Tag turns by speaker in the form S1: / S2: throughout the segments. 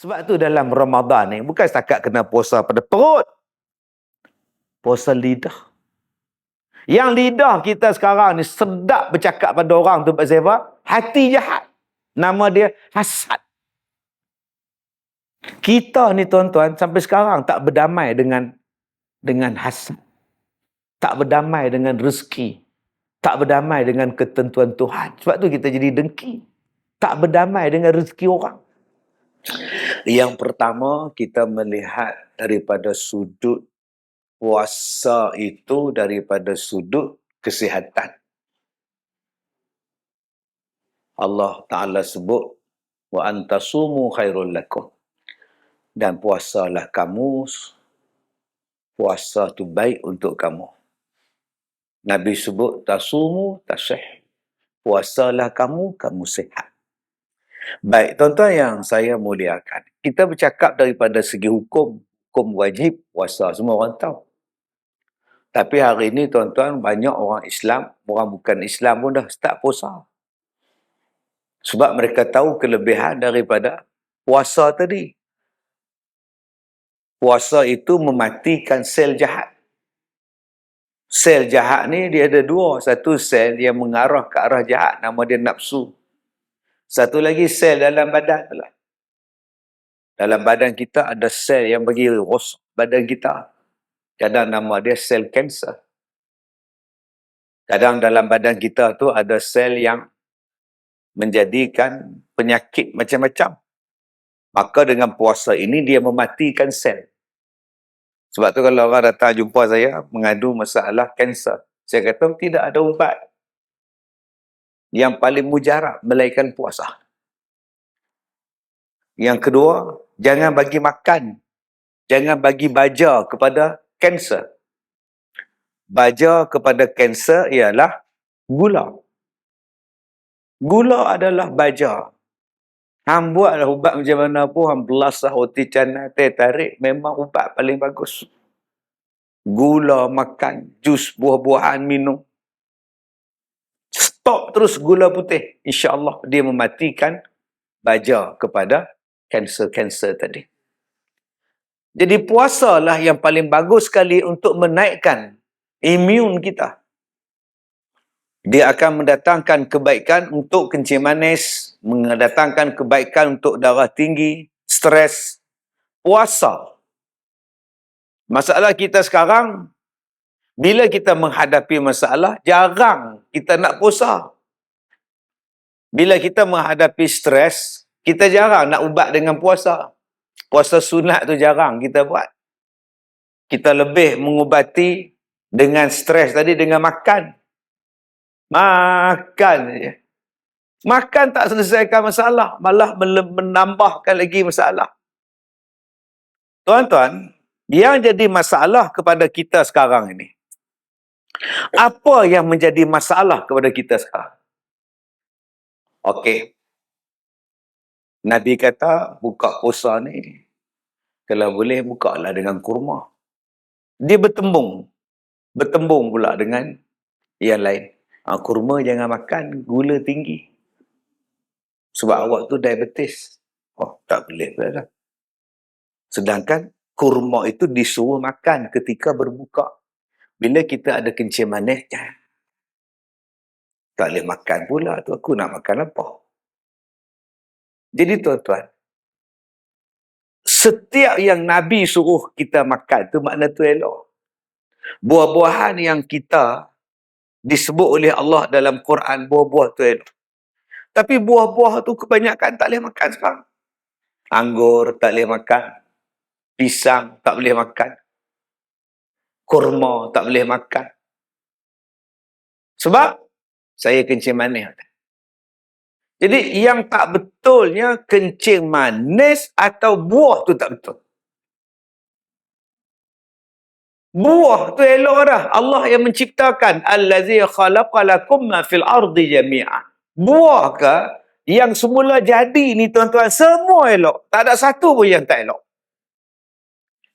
S1: Sebab tu dalam Ramadan ni bukan setakat kena puasa pada perut. Puasa lidah. Yang lidah kita sekarang ni sedap bercakap pada orang tu pasal apa? Hati jahat. Nama dia hasad. Kita ni tuan-tuan sampai sekarang tak berdamai dengan hasad. Tak berdamai dengan rezeki. Tak berdamai dengan ketentuan Tuhan. Sebab tu kita jadi dengki. Tak berdamai dengan rezeki orang. Yang pertama, kita melihat daripada sudut puasa itu daripada sudut kesihatan. Allah Ta'ala sebut, wa antasumu khairul lakum. Dan puasalah kamu, puasa tu baik untuk kamu. Nabi sebut, tasumu tasih. Puasalah kamu, kamu sihat. Baik, tuan-tuan yang saya muliakan. Kita bercakap daripada segi hukum. Hukum wajib, puasa. Semua orang tahu. Tapi hari ini, tuan-tuan, banyak orang Islam, orang bukan Islam pun dah start puasa. Sebab mereka tahu kelebihan daripada puasa tadi. Puasa itu mematikan sel jahat. Sel jahat ni dia ada dua. Satu sel yang mengarah ke arah jahat, nama dia nafsu. Satu lagi sel dalam badan pula. Dalam badan kita ada sel yang bagi rosak badan kita. Kadang nama dia sel kanser. Kadang dalam badan kita tu ada sel yang menjadikan penyakit macam-macam. Maka dengan puasa ini dia mematikan sel. Sebab tu kalau orang datang jumpa saya mengadu masalah kanser, saya kata tidak ada ubat yang paling mujarab melainkan puasa. Yang kedua, jangan bagi makan, jangan bagi baja kepada kanser. Baja kepada kanser ialah gula. Gula adalah baja. Hang buatlah ubat macam mana pun, hang belasah roti canai, teh tarik, memang ubat paling bagus. Gula makan, jus buah-buahan minum. Stop terus gula putih. InsyaAllah dia mematikan baja kepada kanser-kanser tadi. Jadi puasalah yang paling bagus sekali untuk menaikkan imun kita. Dia akan mendatangkan kebaikan untuk kencing manis, mendatangkan kebaikan untuk darah tinggi, stres. Puasa. Masalah kita sekarang, bila kita menghadapi masalah, jarang kita nak puasa. Bila kita menghadapi stres, kita jarang nak ubat dengan puasa. Puasa sunat tu jarang kita buat. Kita lebih mengubati dengan stres tadi dengan makan. Makan saja. Makan tak selesaikan masalah, malah menambahkan lagi masalah. Tuan-tuan, yang jadi masalah kepada kita sekarang ini, apa yang menjadi masalah kepada kita sekarang? Okey. Nabi kata, buka puasa ni, kalau boleh bukalah dengan kurma. Dia bertembung pula dengan yang lain. Kurma jangan makan, gula tinggi. Sebab awak tu diabetes. Oh, tak boleh pula dah. Sedangkan kurma itu disuruh makan ketika berbuka. Bila kita ada kencing manis, tak boleh makan pula tu. Aku nak makan apa? Jadi tuan-tuan, setiap yang Nabi suruh kita makan tu makna tu elok. Buah-buahan yang kita disebut oleh Allah dalam Quran, buah-buah tu elok. Tapi buah-buah tu kebanyakan tak boleh makan sekarang. Anggur tak boleh makan. Pisang tak boleh makan. Kurma tak boleh makan. Sebab saya kencing manis. Jadi yang tak betulnya kencing manis atau buah tu tak betul. Buah tu elok dah. Allah yang menciptakan. Allazi khalaqalakum ma fil ardi jami'ah. Buah ke yang semula jadi ni tuan-tuan, semua elok. Tak ada satu pun yang tak elok.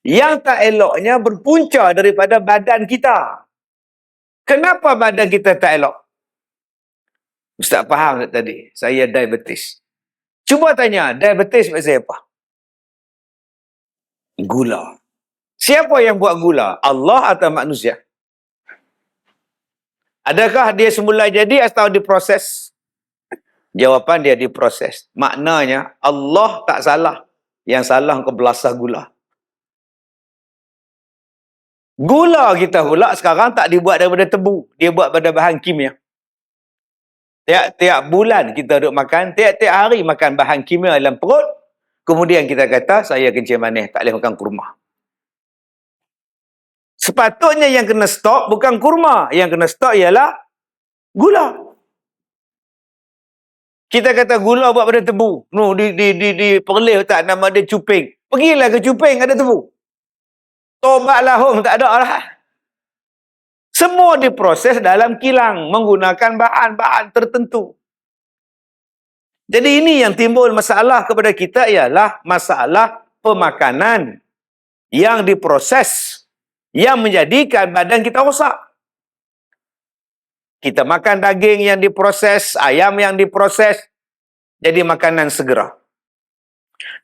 S1: Yang tak eloknya berpunca daripada badan kita. Kenapa badan kita tak elok? Ustaz faham tak tadi? Saya diabetes. Cuba tanya, diabetes maksudnya apa? Gula. Siapa yang buat gula? Allah atau manusia? Adakah dia semula jadi atau diproses? Jawapan dia diproses. Maknanya Allah tak salah. Yang salah kau belasah gula. Gula kita pula sekarang tak dibuat daripada tebu. Dia buat pada bahan kimia. Tiap-tiap bulan kita duduk makan, tiap-tiap hari makan bahan kimia dalam perut. Kemudian kita kata, saya kencing manis, tak boleh makan kurma. Sepatutnya yang kena stop bukan kurma. Yang kena stop ialah gula. Kita kata gula buat pada tebu. No, di Perlis tak nama dia cuping. Pergilah ke cuping, ada tebu. Tobatlah home, tak ada lah. Semua diproses dalam kilang menggunakan bahan-bahan tertentu. Jadi ini yang timbul masalah kepada kita ialah masalah pemakanan yang diproses yang menjadikan badan kita rosak. Kita makan daging yang diproses, ayam yang diproses, jadi makanan segera.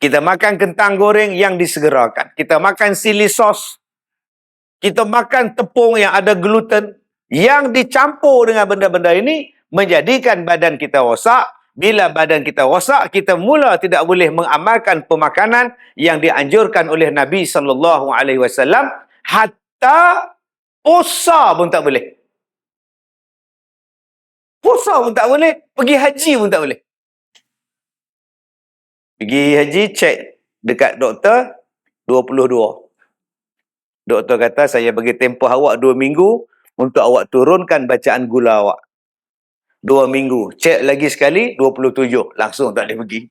S1: Kita makan kentang goreng yang disegerakan. Kita makan chili sauce. Kita makan tepung yang ada gluten yang dicampur dengan benda-benda ini menjadikan badan kita rosak. Bila badan kita rosak, kita mula tidak boleh mengamalkan pemakanan yang dianjurkan oleh Nabi SAW. Hatta puasa pun tak boleh. Puasa pun tak boleh. Pergi haji pun tak boleh. Pergi haji, cek dekat doktor, 22. Doktor kata, saya bagi tempoh awak 2 minggu untuk awak turunkan bacaan gula awak. 2 minggu. Cek lagi sekali, 27. Langsung tak boleh pergi.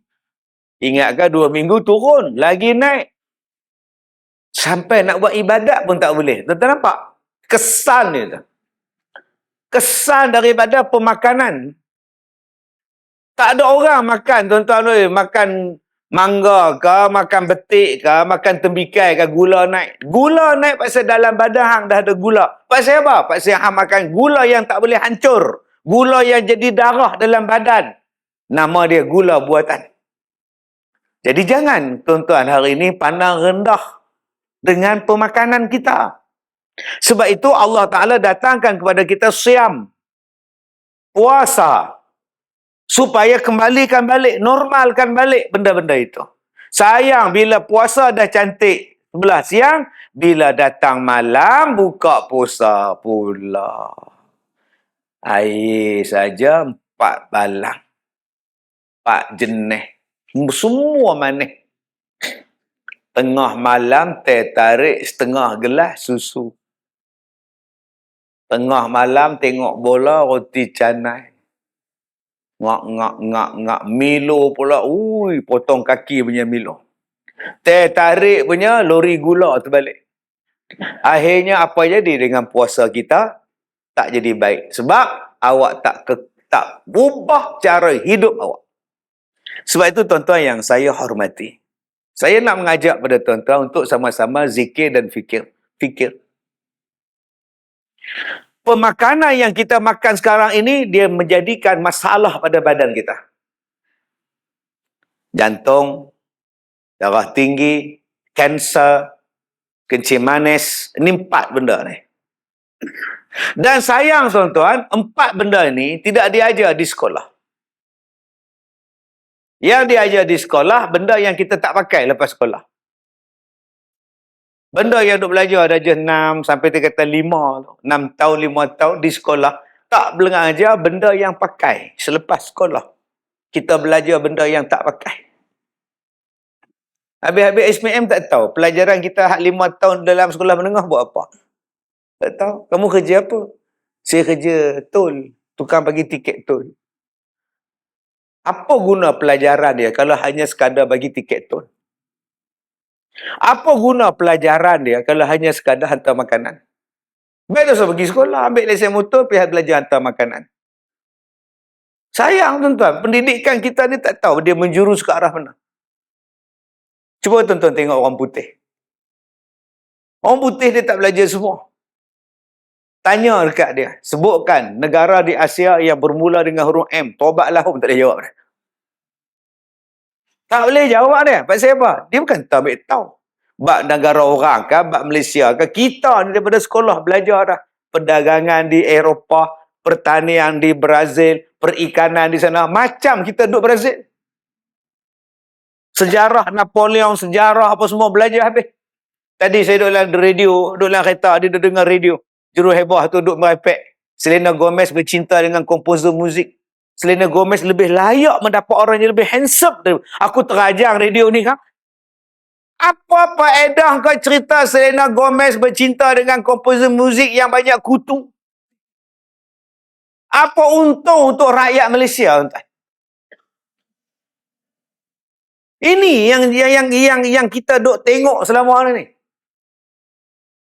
S1: Ingatkan 2 minggu turun, lagi naik. Sampai nak buat ibadat pun tak boleh. Tuan-tuan nampak? Kesan dia tu. Kesan daripada pemakanan. Tak ada orang makan, tuan-tuan, makan mangga ke, makan betik ke, makan tembikai ke, gula naik. Gula naik pasal dalam badan hang dah ada gula. Pasal apa? Pasal hang makan gula yang tak boleh hancur. Gula yang jadi darah dalam badan. Nama dia gula buatan. Jadi jangan, tuan-tuan, hari ini pandang rendah dengan pemakanan kita. Sebab itu Allah Ta'ala datangkan kepada kita siam. Puasa. Supaya kembalikan balik, normalkan balik benda-benda itu. Sayang bila puasa dah cantik sebelah siang, bila datang malam buka puasa pula. Air saja 4 balang. 4 jenis. Semua manis. Tengah malam teh tarik setengah gelas susu. Tengah malam tengok bola roti canai. Ngak. Milo pula. Ui, potong kaki punya Milo. Teh tarik punya lori gula terbalik. Akhirnya apa jadi dengan puasa kita? Tak jadi baik. Sebab awak tak ubah cara hidup awak. Sebab itu tuan-tuan yang saya hormati. Saya nak mengajak pada tuan-tuan untuk sama-sama zikir dan fikir. Pemakanan yang kita makan sekarang ini, dia menjadikan masalah pada badan kita. Jantung, darah tinggi, kanser, kencing manis. Ini 4 benda ni. Dan sayang tuan-tuan, 4 benda ini tidak diajar di sekolah. Yang diajar di sekolah, benda yang kita tak pakai lepas sekolah. Benda yang duk belajar darjah 6 sampai dia kata 5, 6 tahun, 5 tahun di sekolah, tak belajar benda yang pakai selepas sekolah. Kita belajar benda yang tak pakai. Habis-habis SPM tak tahu. Pelajaran kita 5 tahun dalam sekolah menengah buat apa? Tak tahu. Kamu kerja apa? Saya kerja tol. Tukang bagi tiket tol. Apa guna pelajaran dia kalau hanya sekadar bagi tiket tol? Apa guna pelajaran dia kalau hanya sekadar hantar makanan? Baik dosa pergi sekolah, ambil lesen motor, pergi belajar hantar makanan. Sayang tuan-tuan, pendidikan kita ni tak tahu dia menjurus ke arah mana. Cuba tuan-tuan tengok orang putih. Orang putih dia tak belajar semua. Tanya dekat dia, sebutkan negara di Asia yang bermula dengan huruf M. Tobatlah pun tak boleh jawab dia. Tak boleh jawab dia. Pasal apa? Dia bukan tak ambil tahu. bab negara orang ke, bab Malaysia ke. Kita ni daripada sekolah belajar dah. Perdagangan di Eropah, pertanian di Brazil, perikanan di sana. Macam kita duduk Brazil. Sejarah Napoleon, sejarah apa semua belajar habis. Tadi saya duduk dalam radio, duduk dalam kereta, dia duduk dengar radio. Juru heboh tu duduk merepek. Selena Gomez bercinta dengan komposer muzik. Selena Gomez lebih layak mendapat orang yang lebih handsome. Aku terajang radio ni kan. Apa faedah kau cerita Selena Gomez bercinta dengan komposer muzik yang banyak kutu? Apa untung untuk rakyat Malaysia? Ini yang kita duk tengok selama hari ni.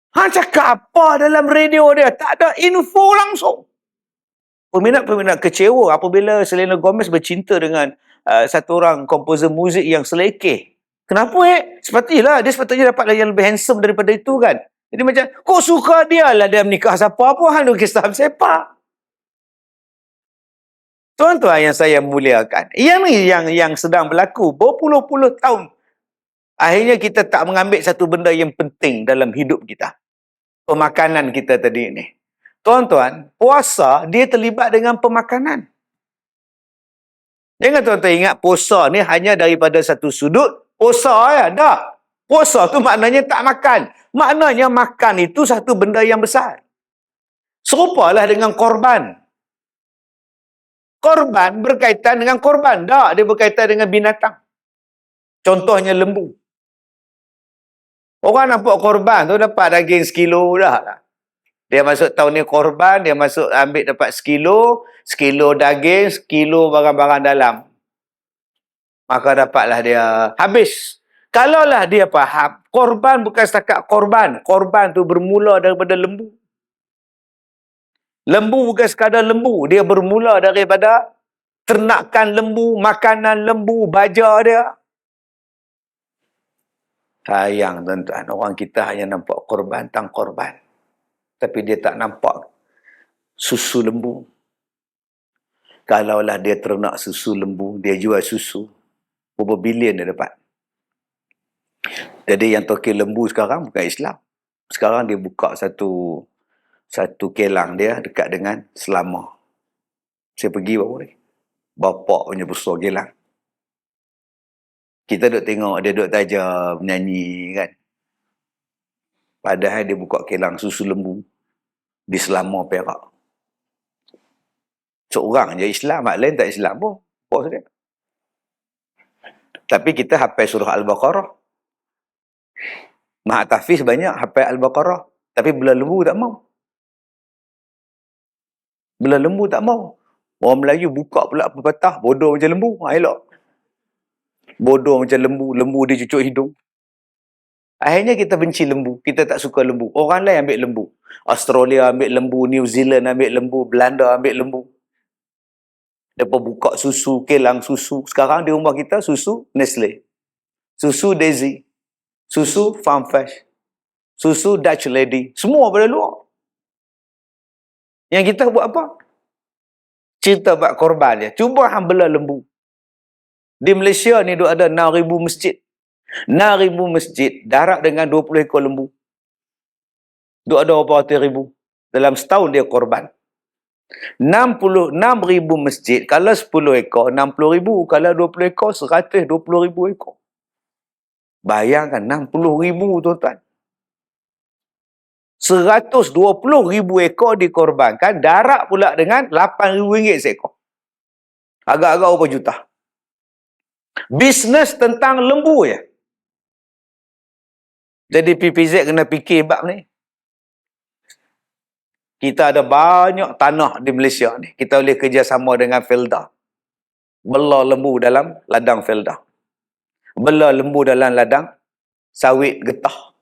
S1: Cakap apa dalam radio dia? Tak ada info langsung. Peminat-peminat kecewa apabila Selena Gomez bercinta dengan satu orang komposer muzik yang selekeh. Kenapa Sepatutnya dia sepatutnya dapat yang lebih handsome daripada itu kan. Jadi macam, kok suka dia lah dia menikah siapa? Apa hal kisah sepak? Tuan-tuan yang saya muliakan, yang sedang berlaku berpuluh-puluh tahun. Akhirnya kita tak mengambil satu benda yang penting dalam hidup kita. Pemakanan kita tadi ni. Tuan-tuan, puasa dia terlibat dengan pemakanan. Jangan tuan-tuan ingat puasa ni hanya daripada satu sudut. Puasa ya, tak. Puasa tu maknanya tak makan. Maknanya makan itu satu benda yang besar. Serupalah dengan korban. Korban berkaitan dengan korban. Tak, dia berkaitan dengan binatang. Contohnya lembu. Orang nampak korban tu dapat daging sekilo dah. Dia masuk tahun ni korban, dia masuk ambil dapat sekilo daging, sekilo barang-barang dalam. Maka dapatlah dia habis. Kalaulah dia faham, korban bukan setakat korban. Korban tu bermula daripada lembu. Lembu bukan sekadar lembu. Dia bermula daripada ternakan lembu, makanan lembu, baja dia. Sayang tuan-tuan, orang kita hanya nampak korban, tang korban. Tapi dia tak nampak susu lembu. Kalaulah dia ternak susu lembu, dia jual susu. Berapa bilion dia dapat. Jadi yang toke lembu sekarang bukan Islam. Sekarang dia buka satu kelang dia dekat dengan Selama. Saya pergi baru ni. Bapak punya besar kelang. Kita duk tengok dia duk tajam menyanyi kan. Padahal dia buka kelang susu lembu di Selama Perak. Seorang je Islam, mak lain tak Islam pun. Bos dia. Tapi kita hafal surah Al-Baqarah. Mahat tahfiz banyak hafal Al-Baqarah. Tapi belah lembu tak mau. Belah lembu tak mau. Orang Melayu buka pula pepatah, bodoh macam lembu. Elok. Bodoh macam lembu. Lembu dia cucuk hidung. Akhirnya kita benci lembu. Kita tak suka lembu. Orang lain ambil lembu. Australia ambil lembu. New Zealand ambil lembu. Belanda ambil lembu. Lepas buka susu, kelang susu. Sekarang di rumah kita susu Nestle. Susu Daisy. Susu Farm Fresh. Susu Dutch Lady. Semua pada luar. Yang kita buat apa? Cerita bab korban dia. Cuba hang bela lembu. Di Malaysia ni ada 6,000 masjid. 6,000 masjid darab dengan 20 ekor lembu. Duk ada berapa ratus ribu. Dalam setahun dia korban. 66,000 masjid. Kalau 10 ekor, 60,000. Kalau 20 ekor, 120,000 ekor. Bayangkan 60,000 tuan-tuan. 120,000 ekor dikorbankan. Darab pula dengan RM8,000 seekor. Agak-agak berapa juta. Bisnes tentang lembu je. Jadi PPZ kena fikir bab ni. Kita ada banyak tanah di Malaysia ni. Kita boleh kerjasama dengan Felda. Bela lembu dalam ladang Felda. Bela lembu dalam ladang sawit getah.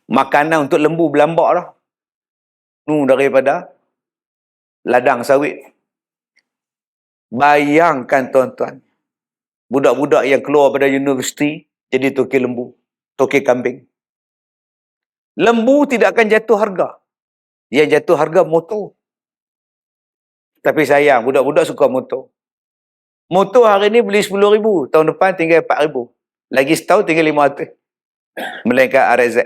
S1: Makanan untuk lembu berlambak dah. Daripada ladang sawit. Bayangkan tuan-tuan. Budak-budak yang keluar pada universiti jadi toke lembu. Toke kambing. Lembu tidak akan jatuh harga. Yang jatuh harga motor. Tapi sayang, budak-budak suka motor. Motor hari ni beli 10,000. Tahun depan tinggal 4,000. Lagi setahun tinggal 500. Melainkan RZ.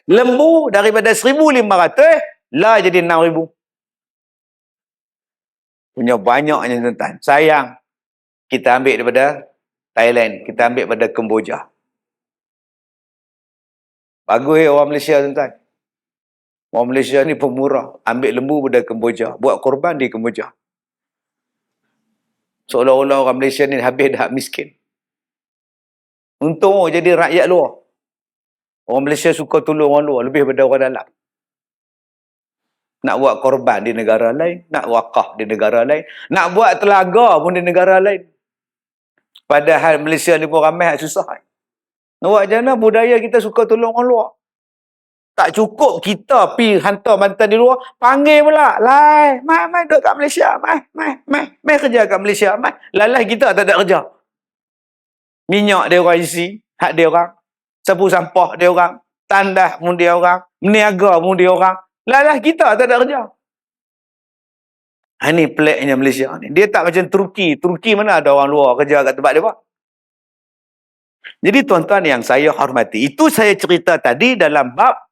S1: Lembu daripada 1,500 lah jadi 6,000. Punya banyaknya tuan-tuan. Sayang, kita ambil daripada Thailand, kita ambil daripada Kemboja. Bagus orang Malaysia tuan-tuan. Orang Malaysia ni pemurah. Ambil lembu daripada Kemboja, buat korban di Kemboja. Seolah-olah orang Malaysia ni habis dah miskin. Untung jadi rakyat luar. Orang Malaysia suka tolong orang luar lebih daripada orang dalam. Nak buat korban di negara lain, nak wakaf di negara lain, nak buat telaga pun di negara lain. Padahal Malaysia ni pun ramai susah. Nak buat macam mana budaya kita suka tolong orang luar. Tak cukup kita pi hantar bantuan di luar, panggil pula. Lai, mai duduk kat Malaysia, mai kerja kat Malaysia, mai. Lalah kita tak ada kerja. Minyak dia orang isi, hak dia orang. Sapu sampah dia orang, tandas pun dia orang, meniaga pun dia orang. Lalah kita tak ada kerja. Ini peliknya Malaysia ni. Dia tak macam Turki. Turki mana ada orang luar kerja kat tempat dia pak. Jadi tuan-tuan yang saya hormati, itu saya cerita tadi dalam bab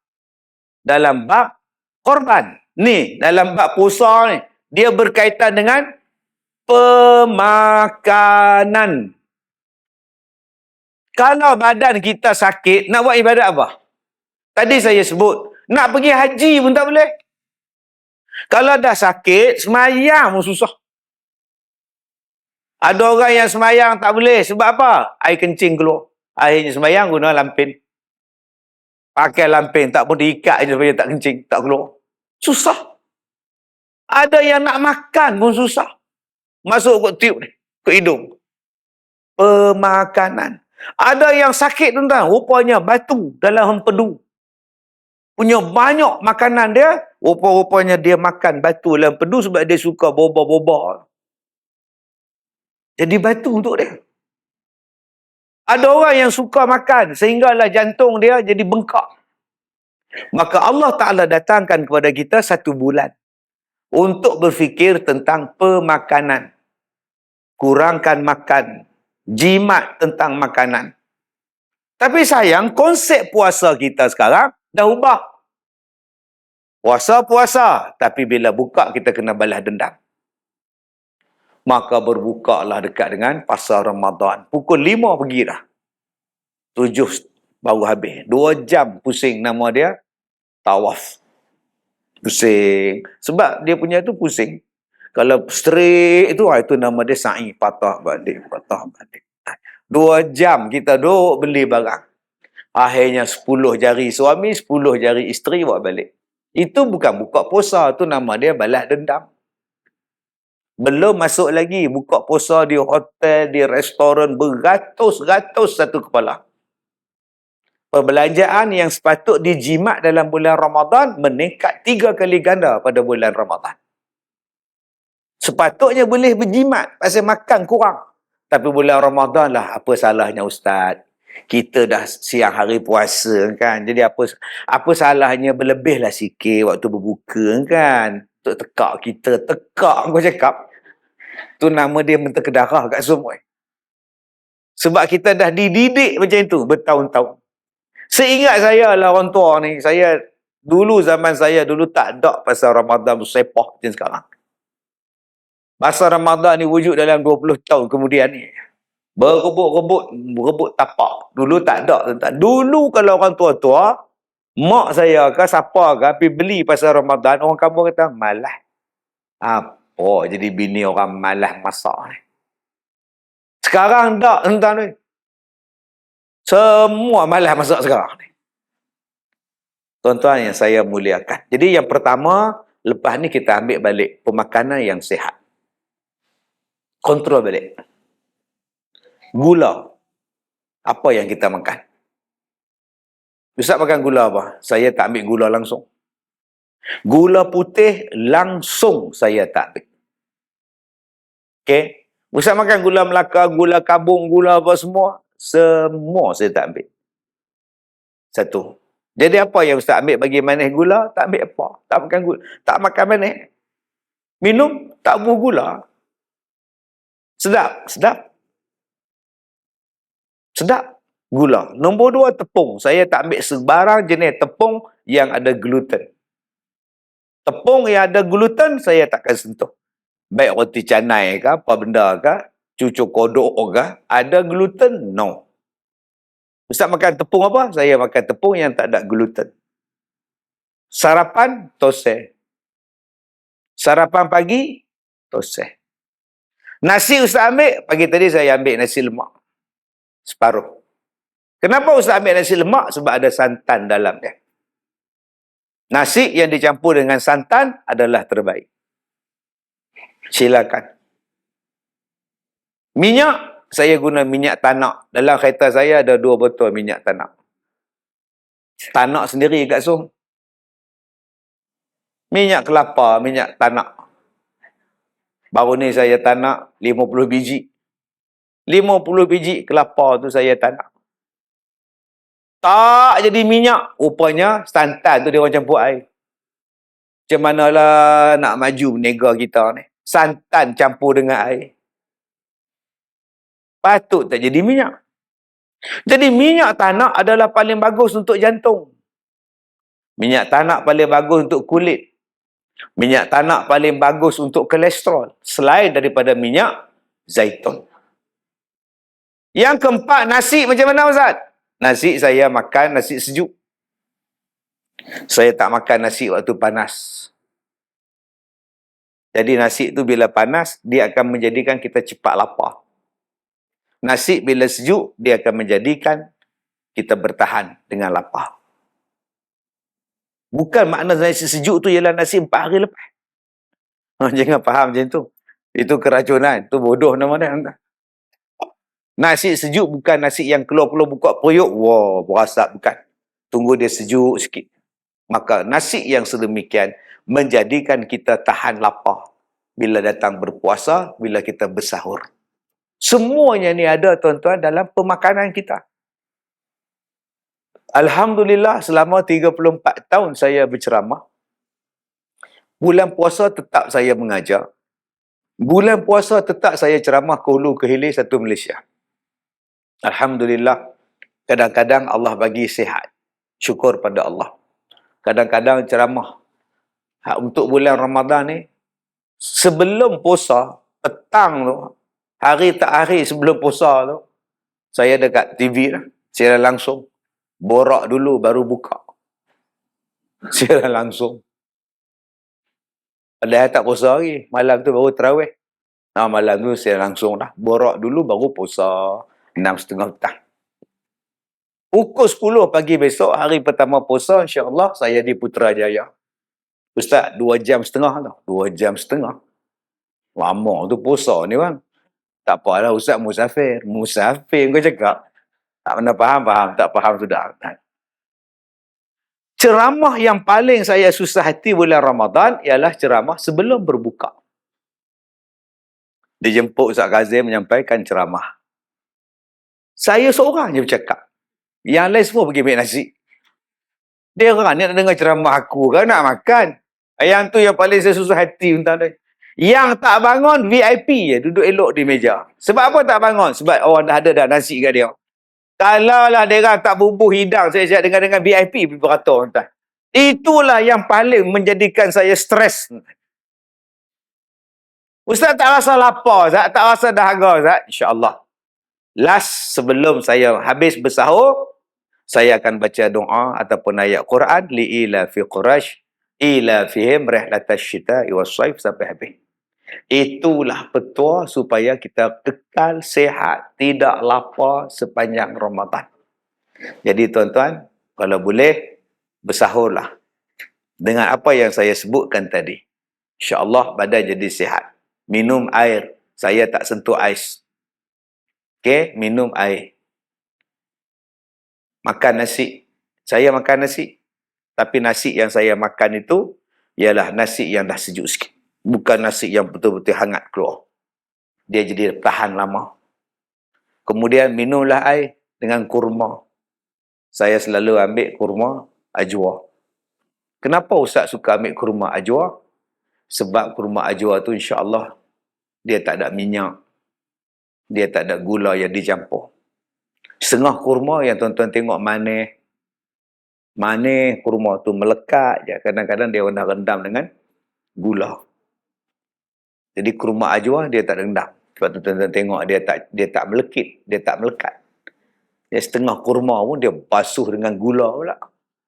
S1: korban. Ni, dalam bab puasa ni, dia berkaitan dengan pemakanan. Kalau badan kita sakit, nak buat ibadat apa? Tadi saya sebut, nak pergi haji pun tak boleh. Kalau dah sakit, semayang pun susah. Ada orang yang semayang tak boleh. Sebab apa? Air kencing keluar. Akhirnya semayang guna lampin. Pakai lampin, tak pun diikat je supaya tak kencing, tak keluar. Susah. Ada yang nak makan pun susah. Masuk ke tiup ni, ke hidung. Pemakanan. Ada yang sakit tuan-tuan, rupanya batu dalam empedu. Punya banyak makanan dia, rupa-rupanya dia makan batu dalam empedu sebab dia suka boba-boba. Jadi batu untuk dia. Ada orang yang suka makan sehinggalah jantung dia jadi bengkak. Maka Allah Ta'ala datangkan kepada kita 1 bulan untuk berfikir tentang pemakanan. Kurangkan makan. Jimat tentang makanan. Tapi sayang, konsep puasa kita sekarang dah ubah. Puasa-puasa, tapi bila buka kita kena balas dendam. Maka berbukalah dekat dengan pasar Ramadan. Pukul 5 pergi dah. 7 baru habis. 2 jam pusing nama dia. Tawaf. Pusing. Sebab dia punya tu pusing. Kalau straight itu nama dia sa'i. Patah balik. 2 jam kita duduk beli barang. Akhirnya 10 jari suami, 10 jari isteri buat balik. Itu bukan buka puasa. Itu nama dia balas dendam. Belum masuk lagi buka puasa di hotel, di restoran, beratus-ratus satu kepala. Perbelanjaan yang sepatut dijimat dalam bulan Ramadan meningkat 3 kali ganda pada bulan Ramadan. Sepatutnya boleh berjimat pasal makan kurang. Tapi bulan Ramadan lah, apa salahnya Ustaz? Kita dah siang hari puasa kan. Jadi apa salahnya berlebihlah sikit waktu berbuka kan. Untuk tekak kita, tekak kau cakap. Tu nama dia menterkedarah kat semua. Sebab kita dah dididik macam itu bertahun-tahun. Seingat saya lah orang tua ni, zaman saya dulu tak ada pasal Ramadan bersepah macam sekarang. Pasal Ramadan ni wujud dalam 20 tahun kemudian ni. Berebut tapak. Dulu tak ada. Dulu kalau orang tua-tua, mak saya ke siapa ke pergi beli pasal Ramadan, orang kampung kata malas. Apa jadi bini orang malas masak ni. Sekarang tak tuan-tuan ni. Semua malas masak sekarang ni. Tuan-tuan yang saya muliakan. Jadi yang pertama, lepas ni kita ambil balik pemakanan yang sihat. Kontrol balik. Gula. Apa yang kita makan? Ustaz makan gula apa? Saya tak ambil gula langsung. Gula putih langsung saya tak ambil. Okey? Ustaz makan gula Melaka, gula Kabung, gula apa semua? Semua saya tak ambil. 1. Jadi apa yang Ustaz ambil bagi manis gula? Tak ambil apa? Tak makan gula. Tak makan manis. Minum? Tak buah gula. Sedap. Sedap. Gula. Nombor 2, tepung. Saya tak ambil sebarang jenis tepung yang ada gluten. Tepung yang ada gluten, saya takkan sentuh. Baik roti canai ke, apa benda ke, cucuk kodok ke, ada gluten? No. Ustaz makan tepung apa? Saya makan tepung yang tak ada gluten. Sarapan, toseh. Sarapan pagi, toseh. Nasi Ustaz ambil, pagi tadi saya ambil nasi lemak. Separuh. Kenapa Ustaz ambil nasi lemak? Sebab ada santan dalam dia. Nasi yang dicampur dengan santan adalah terbaik. Silakan. Minyak, saya guna minyak tanak. Dalam kereta saya ada 2 botol minyak tanak. Tanak sendiri kat Som. Minyak kelapa, minyak tanak. Baru ni saya tanak 50 biji. 50 biji kelapa tu saya tanak. Tak jadi minyak. Rupanya santan tu dia orang campur air. Macam manalah nak maju berniaga kita ni. Santan campur dengan air. Patut tak jadi minyak. Jadi minyak tanak adalah paling bagus untuk jantung. Minyak tanak paling bagus untuk kulit. Minyak tanak paling bagus untuk kolesterol. Selain daripada minyak zaitun. Yang keempat, nasi macam mana Ustaz? Nasi saya makan nasi sejuk. Saya tak makan nasi waktu panas. Jadi nasi tu bila panas, dia akan menjadikan kita cepat lapar. Nasi bila sejuk, dia akan menjadikan kita bertahan dengan lapar. Bukan makna nasi sejuk tu ialah nasi 4 hari lepas. Jangan faham macam tu. Itu keracunan. Itu bodoh nama dia. Nasi sejuk bukan nasi yang keluar-keluar buka periuk. Wah, berasap bukan. Tunggu dia sejuk sikit. Maka nasi yang sedemikian menjadikan kita tahan lapar. Bila datang berpuasa, bila kita bersahur. Semuanya ni ada tuan-tuan dalam pemakanan kita. Alhamdulillah selama 34 tahun saya berceramah. Bulan puasa tetap saya mengajar. Bulan puasa tetap saya ceramah ke hulu ke hilir satu Malaysia. Alhamdulillah. Kadang-kadang Allah bagi sihat. Syukur pada Allah. Kadang-kadang ceramah. Untuk bulan Ramadan ni, sebelum puasa, petang tu, hari tak hari sebelum puasa tu, saya dekat TV lah, siaran langsung. Borak dulu baru buka. Siaran langsung. Padahal tak puasa lagi. Malam tu baru tarawih. Malam tu siaran langsung dah. Borak dulu baru puasa. 6.30 petang. Pukul 10 pagi besok, hari pertama puasa, insya-Allah saya di Putrajaya. Ustaz, 2 jam setengah tau. 2 jam setengah. Lama tu puasa ni bang. Tak apalah Ustaz, musafir. Musafir kau cakap. Tak pernah faham. Tak faham sudah. Ceramah yang paling saya susah hati bulan Ramadan ialah ceramah sebelum berbuka. Dijemput Ustaz Kazim menyampaikan ceramah. Saya seorang je bercakap. Yang lain semua pergi ambil nasi. Dia orang ni nak dengar ceramah aku kan, nak makan. Yang tu yang paling saya susah hati tentang dia. Yang tak bangun VIP je, duduk elok di meja. Sebab apa tak bangun? Sebab orang dah ada dah nasi kat dia. Kalau lah dia orang tak bubuh hidang, saya siap dengan VIP beratur tuan. Itulah yang paling menjadikan saya stres. Ustaz tak rasa lapar, Ustaz, tak rasa dahaga, Ustaz. InsyaAllah. Last sebelum saya habis bersahur, saya akan baca doa ataupun ayat Quran li'ila fi Quraisy ila fihim rihlatash syita'i was-saif sampai habis. Itulah petua supaya kita kekal sihat, tidak lapar sepanjang Ramadan. Jadi tuan-tuan, kalau boleh bersahurlah dengan apa yang saya sebutkan tadi. InsyaAllah badan jadi sihat. Minum air, saya tak sentuh ais. Okey, minum air. Makan nasi. Saya makan nasi. Tapi nasi yang saya makan itu ialah nasi yang dah sejuk sikit. Bukan nasi yang betul-betul hangat keluar. Dia jadi tahan lama. Kemudian minumlah air dengan kurma. Saya selalu ambil kurma ajwa. Kenapa Ustaz suka ambil kurma ajwa? Sebab kurma ajwa tu insya-Allah dia tak ada minyak. Dia tak ada gula yang dicampur. Setengah kurma yang tuan-tuan tengok manis kurma tu melekat je. Kadang-kadang dia nak rendam dengan gula. Jadi kurma ajwa dia tak rendam. Sebab tu tuan-tuan tengok dia tak melekit, dia tak melekat. Dia setengah kurma pun dia basuh dengan gula pula.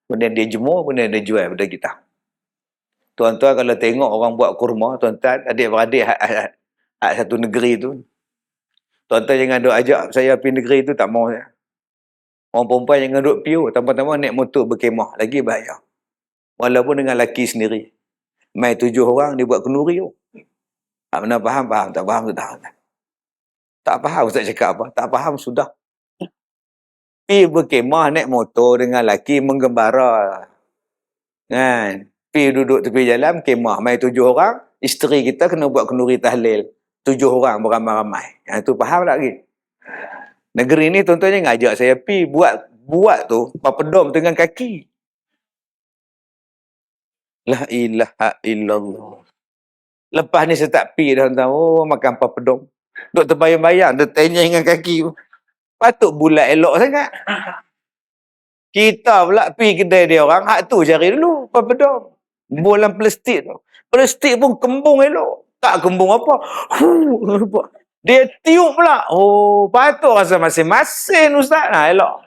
S1: Kemudian dia jemur, kemudian dia jual pada kita. Tuan-tuan kalau tengok orang buat kurma, tuan-tuan adik-beradik satu negeri tu, tuan-tuan jangan duk ajak saya pergi negeri tu, tak mau saya. Orang perempuan jangan duk piu, tambah-tambah naik motor berkemah, lagi bahaya. Walaupun dengan laki sendiri. Mai 7 orang dia buat kenduri tu. Tak pernah faham, tak faham sudah. Tak faham Ustaz cakap apa, tak faham sudah. Pergi berkemah naik motor dengan laki menggembara. Kan? Pergi duduk tepi jalan, kemah. Mai 7 orang, isteri kita kena buat kenduri tahlil. 7 orang beramai-ramai. Itu faham tak lagi? Negeri ni tuan-tuan jangan ajak saya pergi buat tu papedom dengan kaki. La ilaha illallah. Lepas ni saya tak pergi dah, tuan-tuan. Oh, makan papedom. Duk terbayang-bayang, dia tanya dengan kaki. Patut bulat elok sangat. Kita pula pergi kedai dia orang, hak tu cari dulu papedom. Bolan plastik tu. Plastik pun kembung elok. Tak kembung apa. Dia tiup pula. Oh, patut rasa masing-masing ustaz. Elok.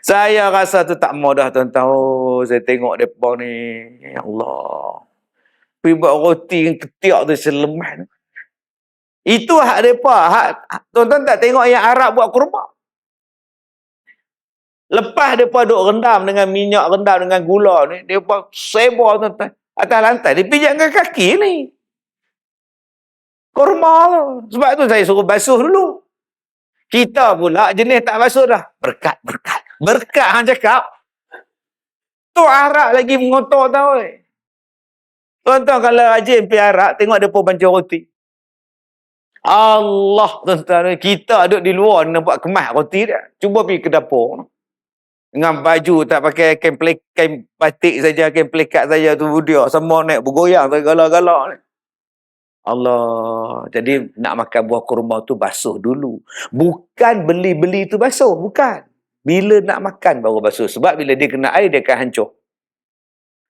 S1: Saya rasa tu tak mau dah tuan-tuan. Oh, saya tengok mereka ni. Ya Allah. Pergi buat roti yang ketiak tu selemah. Itu hak mereka. Tuan-tuan tak tengok yang Arab buat kurma. Lepas mereka duk rendam dengan minyak, rendam dengan gula ni, dia buat sebar tuan-tuan. Atas lantai, dia pijak dengan kaki ni. Kurma tu. Sebab tu saya suruh basuh dulu. Kita pula jenis tak basuh dah. Berkat. Berkat hang cakap. Tu Arab lagi mengotor tau. Tuan-tuan kalau rajin pergi Arab, tengok dia pun banca roti. Allah tuan-tuan. Kita duduk di luar nampak kemas roti dia. Cuba pergi ke dapur. Dengan baju tak pakai kain batik saja, kain pelikat saja tu dia. Semua naik bergoyang segala-gala ni. Allah. Jadi nak makan buah kurma tu basuh dulu. Bukan beli-beli tu basuh. Bukan. Bila nak makan baru basuh. Sebab bila dia kena air, dia akan hancur.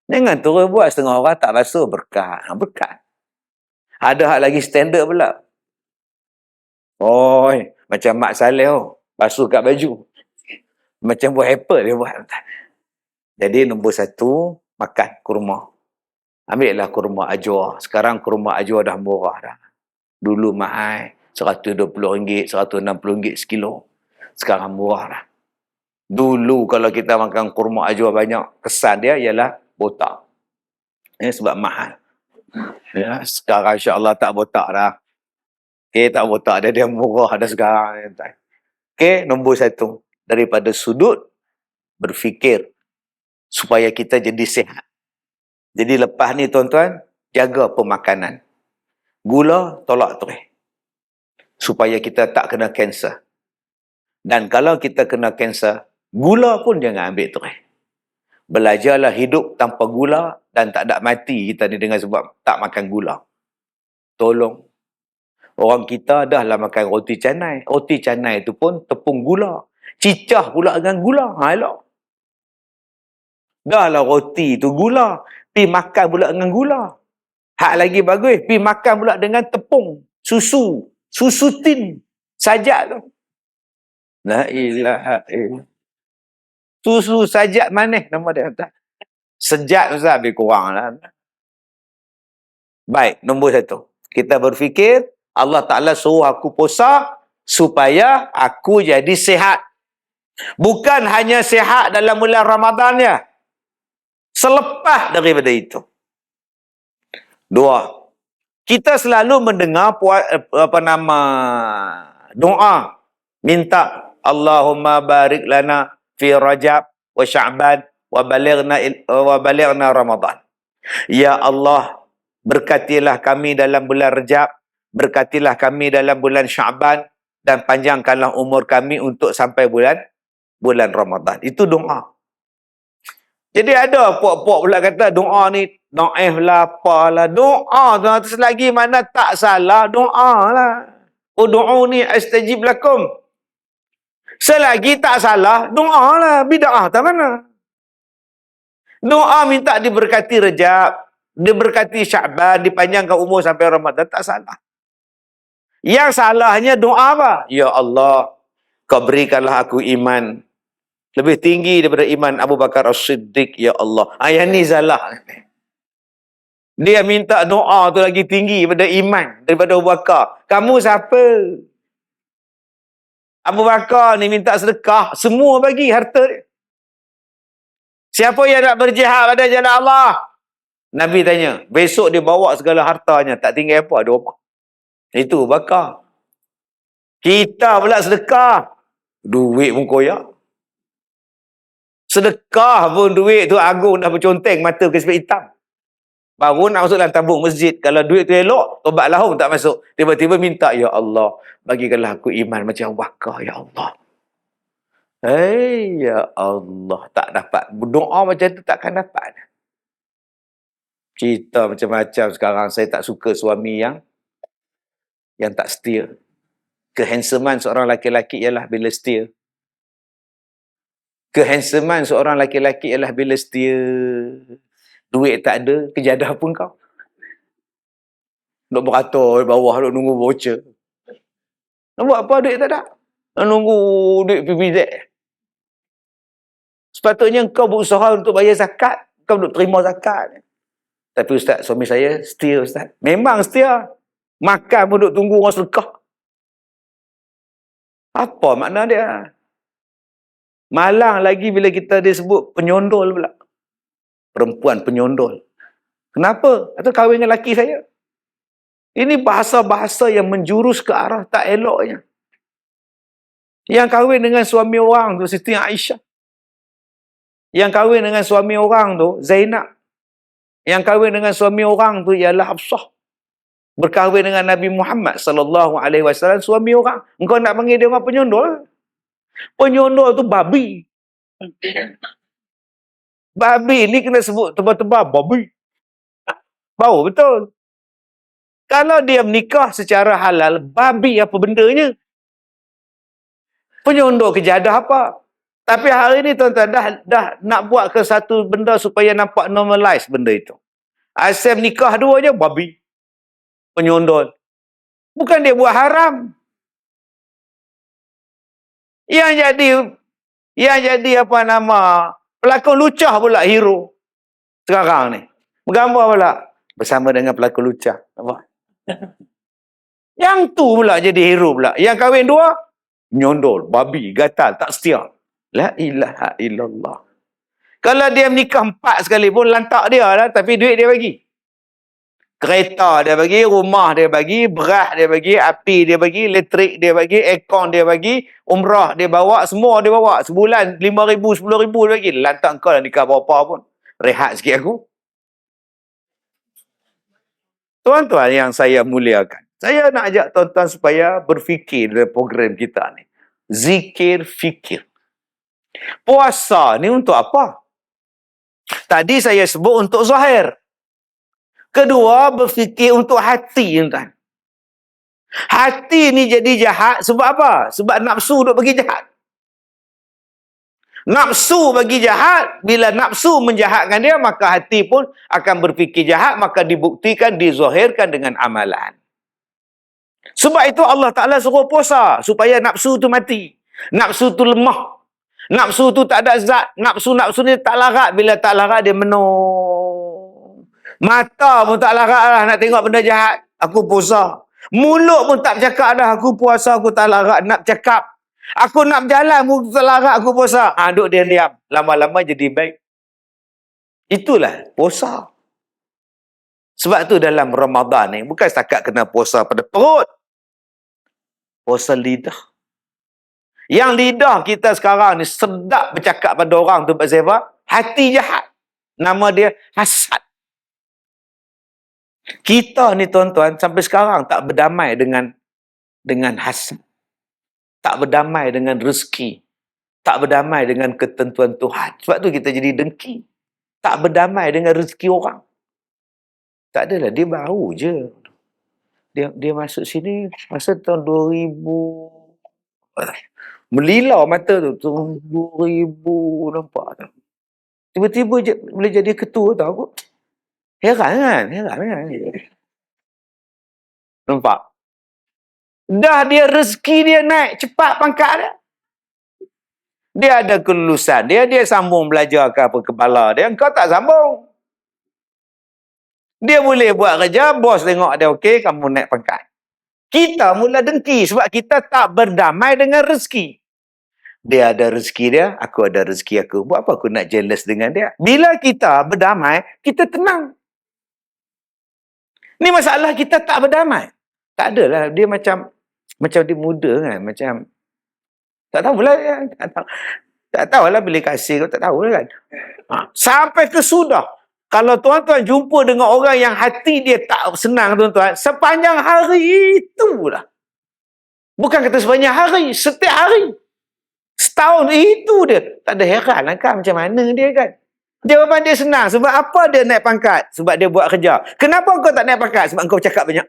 S1: Jangan terus buat setengah orang tak basuh. Berkat. Berkat. Ada hak lagi standard pula. Oh, macam Mak Saleh oh. Basuh kat baju. Macam buah apple dia buat. Jadi nombor 1, makan kurma. Ambillah kurma ajwa. Sekarang kurma ajwa dah murah dah. Dulu mahal. RM120, RM160 sekilo. Sekarang murah dah. Dulu kalau kita makan kurma ajwa banyak, kesan dia ialah botak. Sebab mahal. Ya, sekarang insya-Allah tak botak dah. Okey, tak botak dah, dia murah dah sekarang. Okey, nombor 1. Daripada sudut berfikir supaya kita jadi sihat. Jadi lepas ni tuan-tuan, jaga pemakanan. Gula tolak terus. Supaya kita tak kena kanser. Dan kalau kita kena kanser, gula pun jangan ambil terus. Belajarlah hidup tanpa gula dan tak ada mati kita ni dengan sebab tak makan gula. Tolong. Orang kita dah lah makan roti canai. Roti canai tu pun tepung gula. Cicah pula dengan gula. Elok. Dah lah roti tu gula. Pi makan pula dengan gula. Hak lagi bagus. Pi makan pula dengan tepung. Susu. Susu tin. Sajak tu. La ilaha illallah. Susu sajak manis nama dia. Sejak Ustaz lebih kurang lah. Baik, nombor 1. Kita berfikir, Allah Ta'ala suruh aku puasa supaya aku jadi sihat. Bukan hanya sihat dalam bulan Ramadan ya. Selepas daripada itu. 2. Kita selalu mendengar doa. Minta Allahumma barik lana fi Rajab wa Sya'ban wa balighna Ramadan. Ya Allah, berkatilah kami dalam bulan Rajab, berkatilah kami dalam bulan Sya'ban, dan panjangkanlah umur kami untuk sampai bulan Ramadan. Itu doa. Jadi ada puak-puak pula kata doa ni naif lah, apalah. Doa tu selagi mana tak salah, doa lah. Ud'uni astajib lakum. Selagi tak salah, doa lah. Bid'ah tak mana? Doa minta diberkati Rejab, diberkati Sya'ban, dipanjangkan umur sampai Ramadan, tak salah. Yang salahnya doa apa? Ya Allah, kau berikanlah aku iman lebih tinggi daripada iman Abu Bakar As-Siddiq, ya Allah. Yang ni salah. Dia minta doa tu lagi tinggi daripada iman, daripada Abu Bakar. Kamu siapa? Abu Bakar ni minta sedekah, semua bagi harta dia. Siapa yang nak berjihad pada jalan Allah? Nabi tanya, besok dia bawa segala hartanya, tak tinggal apa, ada apa? Itu Abu Bakar. Kita pula sedekah, duit pun koyak. Sedekah pun duit tu agung dah berconteng mata ke sebab hitam. Baru nak masuk dalam tabung masjid. Kalau duit tu elok, tobat lahum tak masuk. Tiba-tiba minta, ya Allah, bagikanlah aku iman macam Abu Bakar, ya Allah. Ya Allah, tak dapat. Doa macam tu takkan dapat. Kita macam-macam sekarang. Saya tak suka suami yang tak setia. Kehandsoman seorang laki-laki ialah bila setia. Kehandsoman seorang laki-laki ialah bila setia. Duit tak ada, kejadah pun kau. Duk beratur di bawah, duk nunggu voucher. Nak buat apa duit tak ada? Nak nunggu duit PPZ. Sepatutnya kau berusaha untuk bayar zakat. Kau duk terima zakat. Tapi Ustaz, suami saya setia Ustaz. Memang setia. Makan pun duk tunggu orang sedekah. Apa makna dia? Malang lagi bila kita disebut penyondol pula. Perempuan penyondol. Kenapa? Atau kahwin dengan laki saya? Ini bahasa-bahasa yang menjurus ke arah tak eloknya. Yang kahwin dengan suami orang tu Siti Aisyah. Yang kahwin dengan suami orang tu Zainab. Yang kahwin dengan suami orang tu ialah Hafsah. Berkahwin dengan Nabi Muhammad sallallahu alaihi wasallam suami orang. Engkau nak panggil dia orang penyondol? Penyondol tu babi. Babi ni kena sebut tebal-tebal babi. Bau betul. Kalau dia menikah secara halal, babi apa bendanya? Penyondol kejadah apa? Tapi hari ni tuan-tuan dah nak buat ke satu benda supaya nampak normalize benda itu. Asal nikah dua je, babi. Penyondol. Bukan dia buat haram. Yang jadi apa nama, pelakon lucah pula hero. Sekarang ni. Bergambar pula. Bersama dengan pelakon lucah. Apa? Yang tu pula jadi hero pula. Yang kahwin dua, nyondol, babi, gatal, tak setia. La ilaha illallah. Kalau dia menikah 4 sekali pun lantak dia lah, tapi duit dia bagi. Kereta dia bagi, rumah dia bagi, beras dia bagi, api dia bagi, elektrik dia bagi, aircon dia bagi, umrah dia bawa, semua dia bawa. Sebulan 5,000, 10,000 dia bagi. Lantak kau lah nikah berapa pun. Rehat sikit aku. Tuan-tuan yang saya muliakan, saya nak ajak tuan-tuan supaya berfikir dalam program kita ni. Zikir, fikir. Puasa ni untuk apa? Tadi saya sebut untuk zahir. Kedua, berfikir untuk hati, tuan. Hati ni jadi jahat sebab apa? Sebab nafsu duk bagi jahat. Nafsu bagi jahat, bila nafsu menjahatkan dia, maka hati pun akan berfikir jahat, maka dibuktikan, dizahirkan dengan amalan. Sebab itu Allah Ta'ala suruh puasa, supaya nafsu tu mati. Nafsu tu lemah. Nafsu tu tak ada zat. Nafsu ni tak larat. Bila tak larat, dia menung. Mata pun tak larat lah nak tengok benda jahat. Aku puasa. Mulut pun tak bercakap dah. Aku puasa, aku tak larat nak cakap. Aku nak berjalan, aku tak larat, aku puasa. Duduk diam-diam. Lama-lama jadi baik. Itulah puasa. Sebab tu dalam Ramadan ni, bukan setakat kena puasa pada perut. Puasa lidah. Yang lidah kita sekarang ni sedap bercakap pada orang tu pasal apa? Hati jahat. Nama dia hasad. Kita ni tuan-tuan sampai sekarang tak berdamai dengan hasad. Tak berdamai dengan rezeki. Tak berdamai dengan ketentuan Tuhan. Sebab tu kita jadi dengki. Tak berdamai dengan rezeki orang. Tak adalah, dia baru je. Dia masuk sini masa tahun 2000. Melilau mata tu. 1000 nampak tak? Tiba-tiba je boleh jadi ketua tau aku. Heran kan? Nampak? Dah dia rezeki dia naik cepat pangkat dia. Dia ada kelulusan dia sambung belajar ke apa kepala dia. Kau tak sambung. Dia boleh buat kerja, bos tengok dia okey, kamu naik pangkat. Kita mula dengki sebab kita tak berdamai dengan rezeki. Dia ada rezeki dia, aku ada rezeki aku. Buat apa aku nak jealous dengan dia? Bila kita berdamai, kita tenang. Ni masalah kita tak berdamai. Tak adalah. Dia macam dia muda kan. Macam tak tahulah. Tak tahulah bila kasih. Tak tahulah kan. Sampai ke sudah. Kalau tuan-tuan jumpa dengan orang yang hati dia tak senang tuan-tuan. Sepanjang hari itulah. Bukan kata sepanjang hari. Setiap hari. Setahun itu dia. Tak ada heran lah kan. Macam mana dia kan. Jawapan dia senang. Sebab apa dia naik pangkat? Sebab dia buat kerja. Kenapa kau tak naik pangkat? Sebab kau cakap banyak.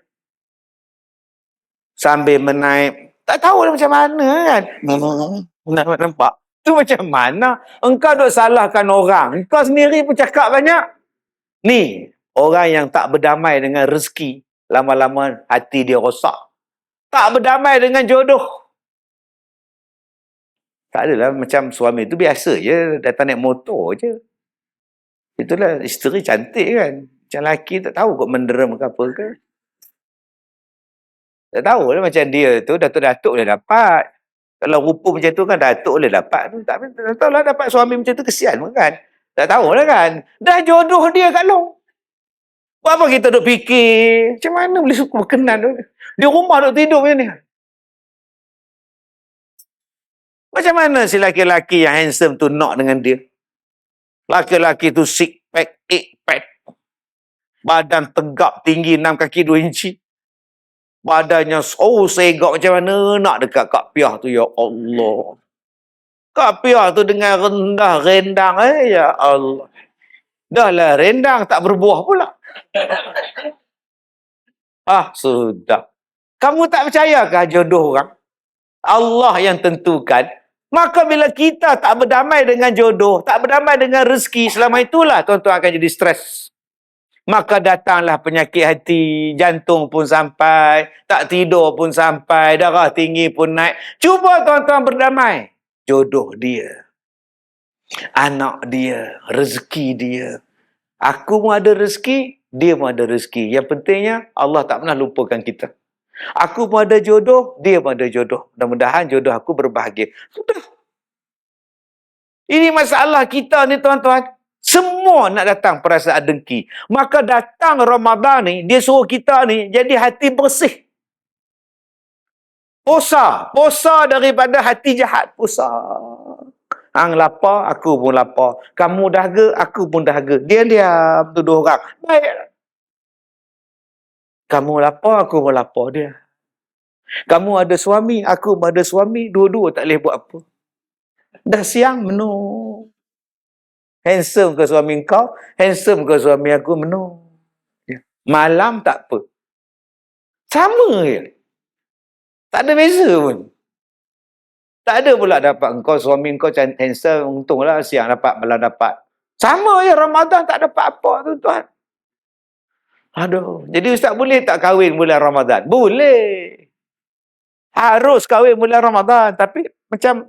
S1: Sambil menaik. Tak tahu lah macam mana kan. Nampak? Tu macam mana? Engkau duk salahkan orang. Engkau sendiri pun cakap banyak. Ni, orang yang tak berdamai dengan rezeki. Lama-lama hati dia rosak. Tak berdamai dengan jodoh. Tak adalah macam suami tu biasa je. Datang naik motor je. Itulah isteri cantik kan. Macam lelaki tak tahu kok menderem ke apa ke. Tak tahu lah macam dia tu. Datuk-datuk boleh dapat. Kalau rupa macam tu kan datuk boleh dapat. Tak tahu lah dapat suami macam tu kesian pun kan. Tak tahu lah kan. Dah jodoh dia kat long. Buat apa kita duk fikir? Macam mana boleh suka berkenan tu? Di rumah duk tidur macam ni. Macam mana si laki-laki yang handsome tu nak dengan dia? Laki-laki tu six pack, 8 pack. Badan tegap tinggi 6 kaki 2 inci. Badannya segak macam mana nak dekat Kak Piah tu, ya Allah. Kak Piah tu dengan rendah rendang, ya Allah. Dah lah rendang tak berbuah pula. Sudah. Kamu tak percayakah jodoh orang? Allah yang tentukan. Maka bila kita tak berdamai dengan jodoh, tak berdamai dengan rezeki, selama itulah tuan-tuan akan jadi stres. Maka datanglah penyakit hati, jantung pun sampai, tak tidur pun sampai, darah tinggi pun naik. Cuba tuan-tuan berdamai. Jodoh dia, anak dia, rezeki dia. Aku pun ada rezeki, dia pun ada rezeki. Yang pentingnya, Allah tak pernah lupakan kita. Aku pun ada jodoh, dia pun ada jodoh. Mudah-mudahan jodoh aku berbahagia. Sudah. Ini masalah kita ni tuan-tuan. Semua nak datang perasaan dengki. Maka datang Ramadan ni, dia suruh kita ni jadi hati bersih. Puasa daripada hati jahat. Puasa. Hang lapar, aku pun lapar. Kamu dahaga, aku pun dahaga. Dia diam tuduh orang. Baik. Kamu lapar, aku pun lapar dia. Kamu ada suami, aku pun ada suami. Dua-dua tak boleh buat apa. Dah siang, menung. Handsome ke suami kau? Handsome ke suami aku? Menung. Malam tak apa. Sama je. Tak ada beza pun. Tak ada pula dapat engkau, suami kau handsome, untunglah siang dapat, malam dapat. Sama je, Ramadan tak dapat apa, tuan-tuan. Aduh, jadi ustaz boleh tak kahwin bulan Ramadan? Boleh. Harus kahwin bulan Ramadan, tapi macam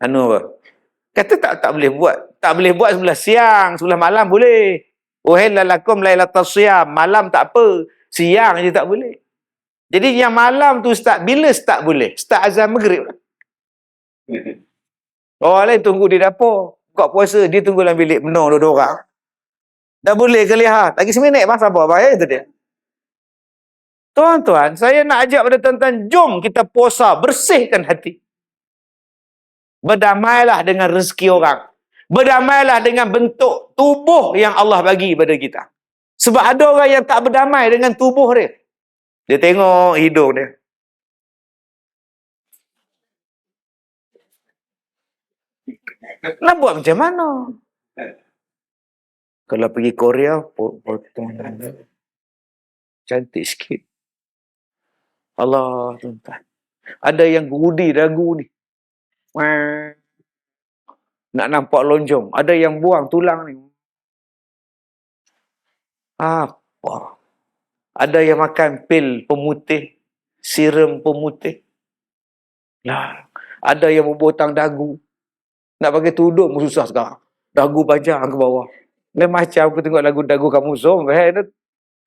S1: apa? Kata tak boleh buat. Tak boleh buat sebelah siang, sebelah malam boleh. Uhilla lakum lailatas siyam, malam tak apa. Siang je tak boleh. Jadi yang malam tu start bila start boleh? Start azan maghrib lah. Orang lain tunggu di dapur. Buka puasa, dia tunggu dalam bilik menung dua orang. Dah boleh ke lihat? Lagi seminit bang, sabar bang. Itu dia. Tuan-tuan, saya nak ajak pada tuan-tuan, jom kita puasa, bersihkan hati. Berdamailah dengan rezeki orang. Berdamailah dengan bentuk tubuh yang Allah bagi pada kita. Sebab ada orang yang tak berdamai dengan tubuh dia. Dia tengok hidung dia. Nak buat macam mana? Kalau pergi Korea, potong cantik sikit. Allah, tuan-tuan. Ada yang gerudi dagu ni. Wah, nak nampak lonjong. Ada yang buang tulang ni. Apa? Ada yang makan pil pemutih, serum pemutih. Ya. Ada yang membotang dagu. Nak pakai tudung pun susah sekarang. Dagu panjang ke bawah. Lain macam aku tengok lagu dagu kamu Zom.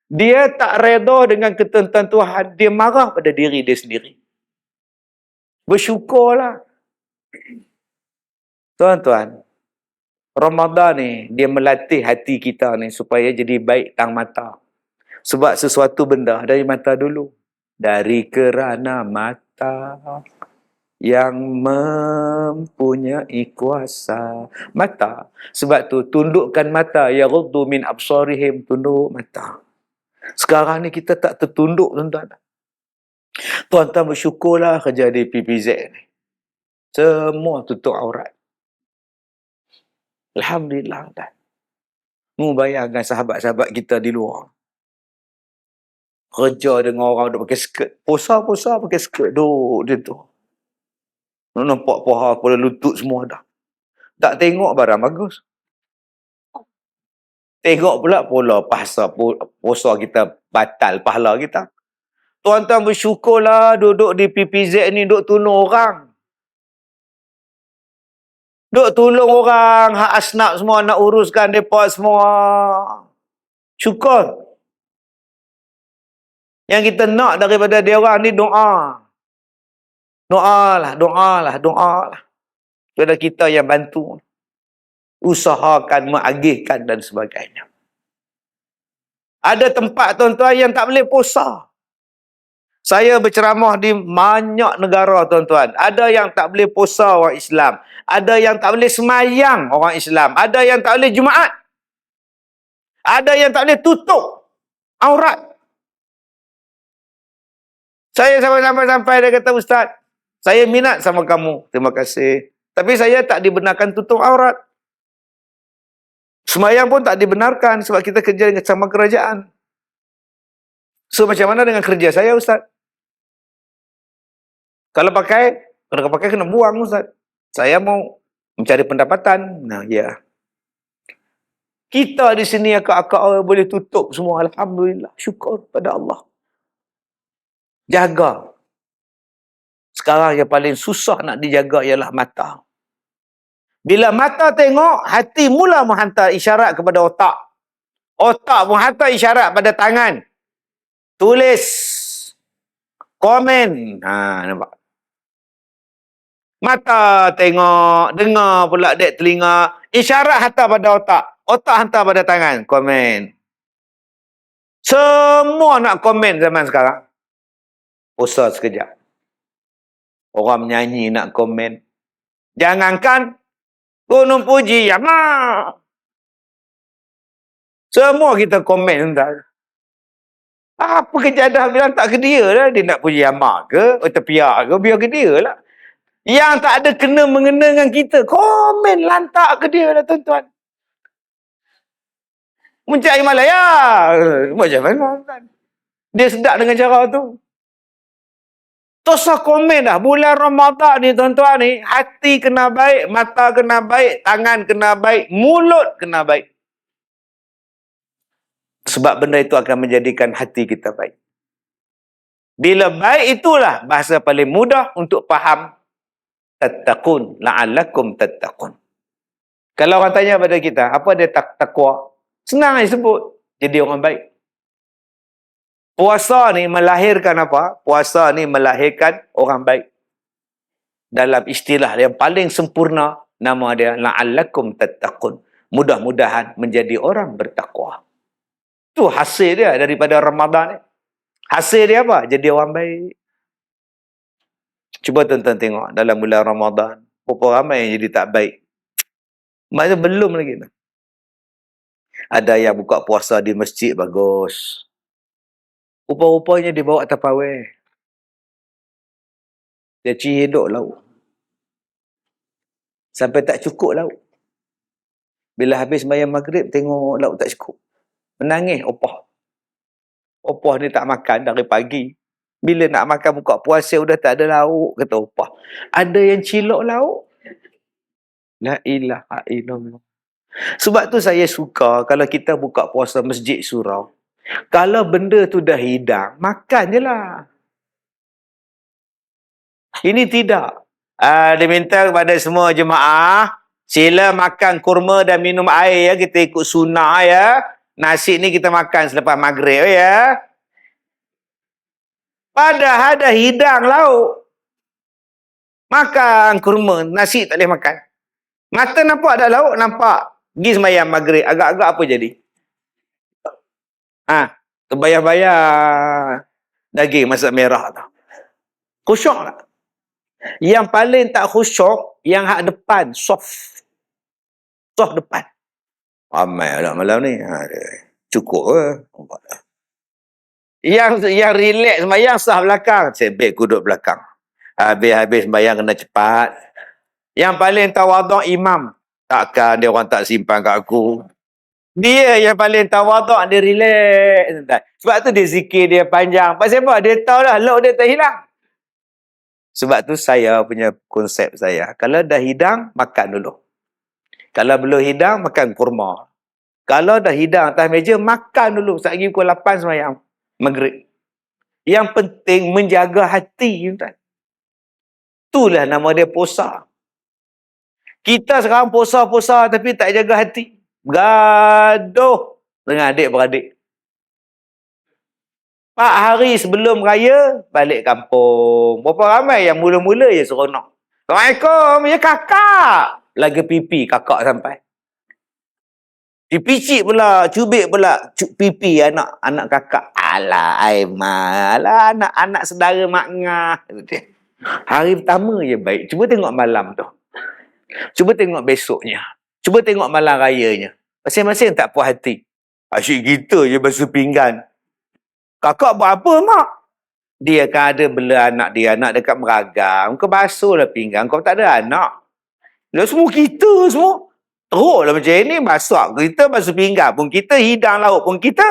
S1: Dia tak reda dengan ketentuan Tuhan. Dia marah pada diri dia sendiri. Bersyukurlah. Tuan-tuan, Ramadan ni, dia melatih hati kita ni supaya jadi baik tang mata. Sebab sesuatu benda dari mata dulu. Dari kerana mata yang mempunyai kuasa. Mata. Sebab tu, tundukkan mata. Yaghuddu min absarihim. Tunduk mata. Sekarang ni kita tak tertunduk, tuan-tuan. Tuan-tuan bersyukurlah kerja di PPZ ni. Semua tutup aurat. Alhamdulillah. Mu bayangkan sahabat-sahabat kita di luar. Kerja dengan orang duk pakai skirt. Posa-posa pakai skirt. Duk dia tu. Nampak paha kepala lutut semua dah. Tak tengok barang bagus. Tengok pula pola puasa kita batal pahala kita. Tuan-tuan bersyukurlah duduk di PPZ ni duk tolong orang. Duk tolong orang, hak asnaf semua nak uruskan mereka semua. Syukur. Yang kita nak daripada dia orang ni doa. Doalah. Kepada kita yang bantu. Usahakan, mengagihkan dan sebagainya. Ada tempat tuan-tuan yang tak boleh puasa. Saya berceramah di banyak negara tuan-tuan. Ada yang tak boleh puasa orang Islam. Ada yang tak boleh semayang orang Islam. Ada yang tak boleh Jumaat. Ada yang tak boleh tutup aurat. Saya sampai dia kata, Ustaz, saya minat sama kamu. Terima kasih. Tapi saya tak dibenarkan tutup aurat. Semayang pun tak dibenarkan sebab kita kerja sama kerajaan. So macam mana dengan kerja saya, Ustaz? Kalau pakai kena buang, Ustaz. Saya mau mencari pendapatan. Nah, ya. Kita di sini akak-akak boleh tutup semua. Alhamdulillah. Syukur pada Allah. Jaga. Sekarang yang paling susah nak dijaga ialah mata. Bila mata tengok, hati mula menghantar isyarat kepada otak. Otak menghantar isyarat pada tangan. Tulis. Komen. Nampak? Mata tengok, dengar pula dek telinga. Isyarat hantar pada otak. Otak hantar pada tangan. Komen. Semua nak komen zaman sekarang. Puasa sekejap. Orang menyanyi nak komen. Jangankan gunung puji, ya mak. Semua kita komen entah. Apa kejadah bilang tak ke dia lah. Dia nak puji amak ke, tepiak ke, biar ke dia lah. Yang tak ada kena-mengena dengan kita, komen lantak ke dia lah tuan-tuan. Mencari Malaya. Macam mana? Dia sedap dengan cara tu. Tosah komen dah. Bulan Ramadan ni tuan-tuan ni, hati kena baik, mata kena baik, tangan kena baik, mulut kena baik. Sebab benda itu akan menjadikan hati kita baik. Bila baik itulah bahasa paling mudah untuk faham. Tattaqun, la'allakum tattaqun. Kalau orang tanya pada kita, apa dia takwa? Senang aja sebut. Jadi orang baik. Puasa ni melahirkan apa? Puasa ni melahirkan orang baik. Dalam istilah yang paling sempurna, nama dia la'allakum tattaqun. Mudah-mudahan menjadi orang bertakwa. Itu hasil dia daripada Ramadan ni. Hasil dia apa? Jadi orang baik. Cuba tuan-tuan tengok dalam bulan Ramadan. Berapa ramai yang jadi tak baik. Maksudnya belum lagi. Ada yang buka puasa di masjid bagus. Rupa-rupanya dia bawa tapawai. Dia hidup lauk. Sampai tak cukup lauk. Bila habis sembahyang maghrib, tengok lauk tak cukup. Menangis opah. Opah ni tak makan dari pagi. Bila nak makan buka puasa sudah tak ada lauk, kata opah. Ada yang cilok lauk? La ilaha illallah. Sebab tu saya suka kalau kita buka puasa masjid surau. Kalau benda tu dah hidang, makan je lah. Ini tidak. Dia minta kepada semua jemaah, sila makan kurma dan minum air ya. Kita ikut sunnah ya. Nasi ni kita makan selepas maghrib ya. Padahal dah hidang lauk. Makan kurma, nasi tak boleh makan. Mata nampak ada lauk, nampak. Pergi sembahyang maghrib, agak-agak apa jadi? Terbayar-bayar daging masak merah tu. Khusyuk tak? Yang paling tak khusyuk, yang hak depan, soft. Soft depan. Ramai lah malam ni. Cukup ke? Yang relax sembahyang sah belakang. Sebab aku duduk belakang. Habis sembahyang kena cepat. Yang paling tawaduk imam. Takkan dia orang tak simpan kat aku. Dia yang paling tawaduk, dia relax. Sebab tu dia zikir dia panjang. Pasal apa? Dia tahu lah lauk dia tak hilang. Sebab tu saya punya konsep saya. Kalau dah hidang, makan dulu. Kalau belum hidang, makan kurma. Kalau dah hidang atas meja, makan dulu. Saat lagi pukul 8 sembahyang maghrib. Yang penting menjaga hati. Itulah nama dia puasa. Kita sekarang puasa-puasa tapi tak jaga hati. Gaduh dengan adik-beradik. 4 hari sebelum raya, balik kampung. Berapa ramai yang mula-mula je seronok. Assalamualaikum, ya kakak. Laga pipi kakak sampai. Dipicit pula, cubit pula. Pipi anak kakak. Alah, Aimah. Alah, anak saudara mak ngah. Hari pertama je baik. Cuba tengok malam tu. Cuba tengok besoknya. Cuba tengok malam rayanya. Masing-masing tak puas hati. Asyik kita je basuh pinggan. Kakak buat apa, mak? Dia kan ada bela anak dia. Anak dekat Meragam. Kau basuhlah pinggan. Kau tak ada anak. Lah semua kita semua. Teruklah macam ni. Basuh kita, basuh pinggan pun kita. Hidang lauk pun kita.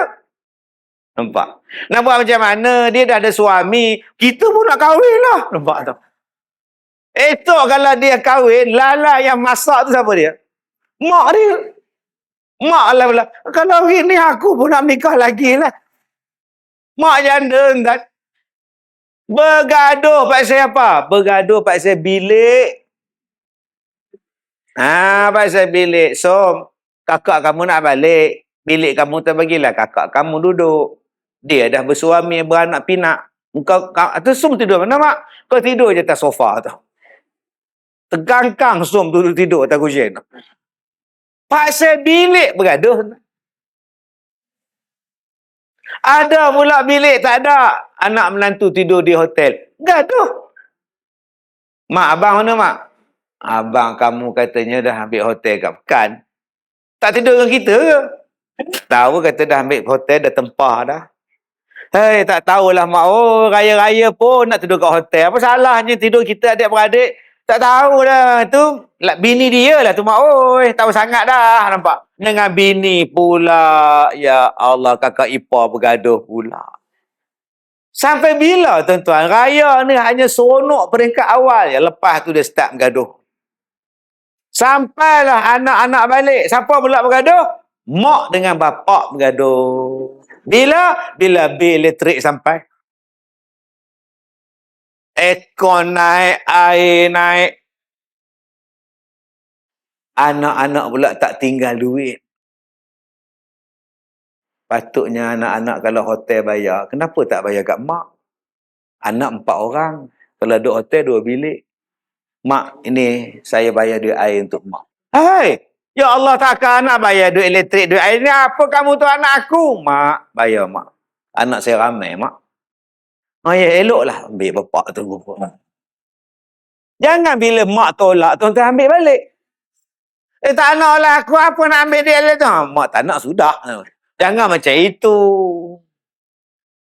S1: Nampak? Nak buat macam mana? Dia dah ada suami. Kita pun nak kahwin lah. Nampak tak? Esok kalau dia kahwin, lala yang masak tu siapa dia? Mak dia. Mak lah pula. Kalau hari ni aku pun nak nikah lagi lah. Mak janda kan. Bergaduh pasal apa? Bergaduh pasal bilik. Pasal bilik. So, kakak kamu nak balik. Bilik kamu terbagilah. Kakak kamu duduk. Dia dah bersuami, beranak pinak. Kau Sum tidur mana, mak? Kau tidur je atas sofa tu. Tegangkang Sum tidur atas kucing tu. Pasal bilik bergaduh. Ada pula bilik tak ada. Anak menantu tidur di hotel. Gaduh. Mak, abang mana, mak? Abang kamu katanya dah ambil hotel kat Pekan. Tak tidur dengan kita ke? Tahu kata dah ambil hotel, dah tempah dah. Hei, tak tahulah, mak. Oh, raya-raya pun nak tidur kat hotel. Apa salahnya tidur kita adik-beradik? Tak tahu dah. Tu, bini dia lah tu, mak. Oh, tahu sangat dah. Nampak? Dengan bini pula. Ya Allah, kakak ipar bergaduh pula. Sampai bila, tuan-tuan? Raya ni hanya seronok peringkat awal. Ya, lepas tu dia start bergaduh. Sampailah anak-anak balik. Siapa pula bergaduh? Mak dengan bapak bergaduh. Bila bil elektrik sampai. Aircon naik, air naik. Anak-anak pula tak tinggal duit. Patutnya anak-anak kalau hotel bayar, kenapa tak bayar kat mak? Anak 4 orang. Kalau duduk hotel 2 bilik. Mak, ini saya bayar duit air untuk mak. Hai! Ya Allah, takkan anak bayar duit elektrik, duit air. Ni apa kamu tu anak aku? Mak, bayar mak. Anak saya ramai, mak. Ya, eloklah ambil bapak tu. Jangan bila mak tolak, tuan-tuan ambil balik. Tak nak lah aku, apa nak ambil dia tu? Mak tak nak, sudah. Jangan macam itu.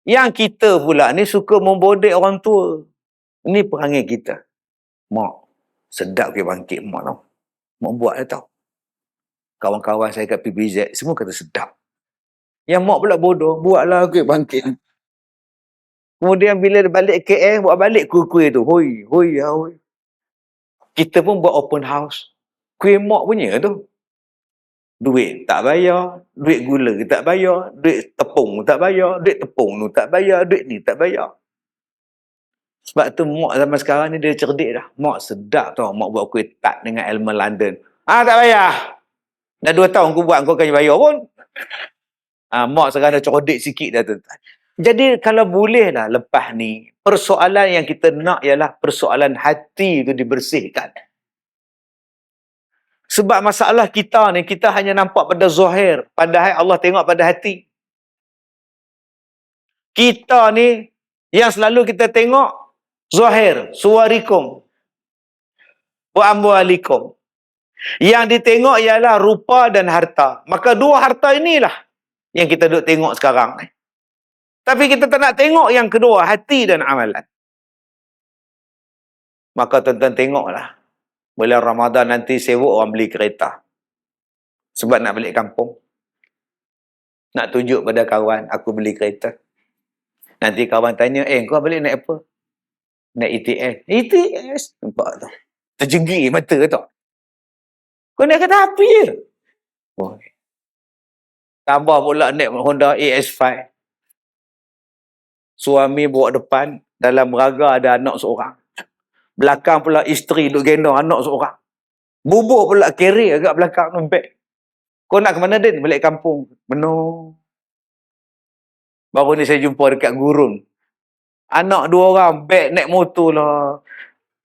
S1: Yang kita pula ni suka membodek orang tua. Ini perangai kita. Mak, sedap ke bangkit mak tau. Mak buat dah tau. Kawan-kawan saya kat PBZ, semua kata sedap. Yang mak pula bodoh, buatlah ke bangkit. Kemudian bila dia balik KL, buat balik kuih-kuih tu. Hoi, hoi, hoi. Kita pun buat open house. Kuih mak punya tu. Duit tak bayar, duit gula tak bayar, duit tepung tak bayar, duit tepung tu tak bayar, duit ni tak bayar. Sebab tu mak zaman sekarang ni dia cerdik dah. Mak sedap tau, mak buat kuih tart dengan almond London. Tak bayar. Dah 2 tahun aku buat, kau kan bayar pun. Mak sekarang dah cerdik sikit dah tuan-tuan. Jadi kalau boleh lah lepas ni, persoalan yang kita nak ialah persoalan hati itu dibersihkan. Sebab masalah kita ni, kita hanya nampak pada zahir. Padahal Allah tengok pada hati. Kita ni, yang selalu kita tengok, zahir, suwarikum, wa amwalikum. Yang ditengok ialah rupa dan harta. Maka 2 harta inilah yang kita duk tengok sekarang ni. Tapi kita tak nak tengok yang kedua, hati dan amalan. Maka tuan-tuan tengoklah. Bulan Ramadan nanti sewok orang beli kereta. Sebab nak balik kampung. Nak tunjuk pada kawan, aku beli kereta. Nanti kawan tanya, kau balik naik apa? Naik ETS. ETS? Nampak tu. Terjegi mata tu. Kau naik kereta api je. Oh. Tambah pula naik Honda AS5. Suami bawa depan, dalam beraga ada anak seorang. Belakang pula isteri duk gendong anak seorang. Bubuk pula carry agak belakang nombek. Kau nak ke mana Din? Balik kampung. Benar. Baru ni saya jumpa dekat gurun. Anak 2 orang, beg naik motor lah.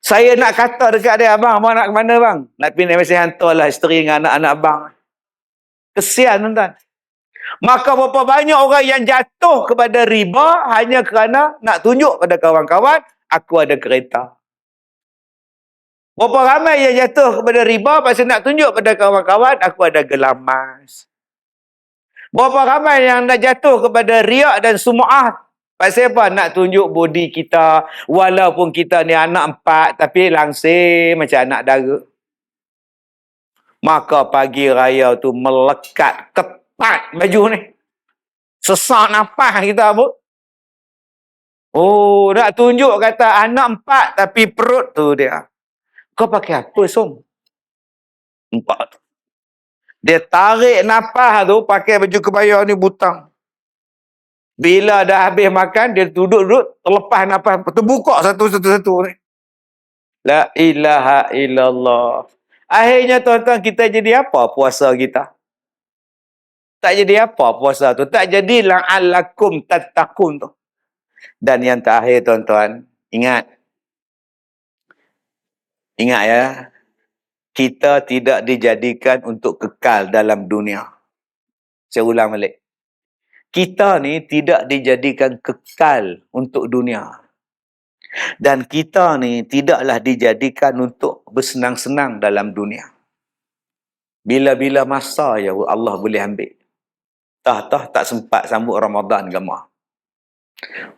S1: Saya nak kata dekat dia, abang nak ke mana bang? Nak pindah mesti hantarlah isteri dengan anak-anak abang. Kesian tuan-tuan. Maka berapa banyak orang yang jatuh kepada riba hanya kerana nak tunjuk pada kawan-kawan, aku ada kereta. Berapa ramai yang jatuh kepada riba pasal nak tunjuk pada kawan-kawan, aku ada gelang emas. Berapa ramai yang nak jatuh kepada riak dan sum'ah. Pasal apa? Nak tunjuk body kita. Walaupun kita ni anak 4, tapi langsir macam anak dara. Maka pagi raya tu melekat ketat baju ni. Sesak nafas kita pun. Oh, nak tunjuk kata anak 4, tapi perut tu dia. Kau pakai apa, Som? 4. Dia tarik nafas tu, pakai baju kebaya ni butang. Bila dah habis makan, dia duduk-duduk, terlepas nafas, terbuka satu-satu ni. La ilaha illallah. Akhirnya tuan-tuan, kita jadi apa puasa kita? Tak jadi apa puasa tu? Tak jadi la'allakum tattaqun tu. Dan yang terakhir tuan-tuan, ingat ya, kita tidak dijadikan untuk kekal dalam dunia. Saya ulang balik. Kita ni tidak dijadikan kekal untuk dunia. Dan kita ni tidaklah dijadikan untuk bersenang-senang dalam dunia. Bila-bila masa ya Allah boleh ambil. Tak sempat sambut Ramadan ke mak.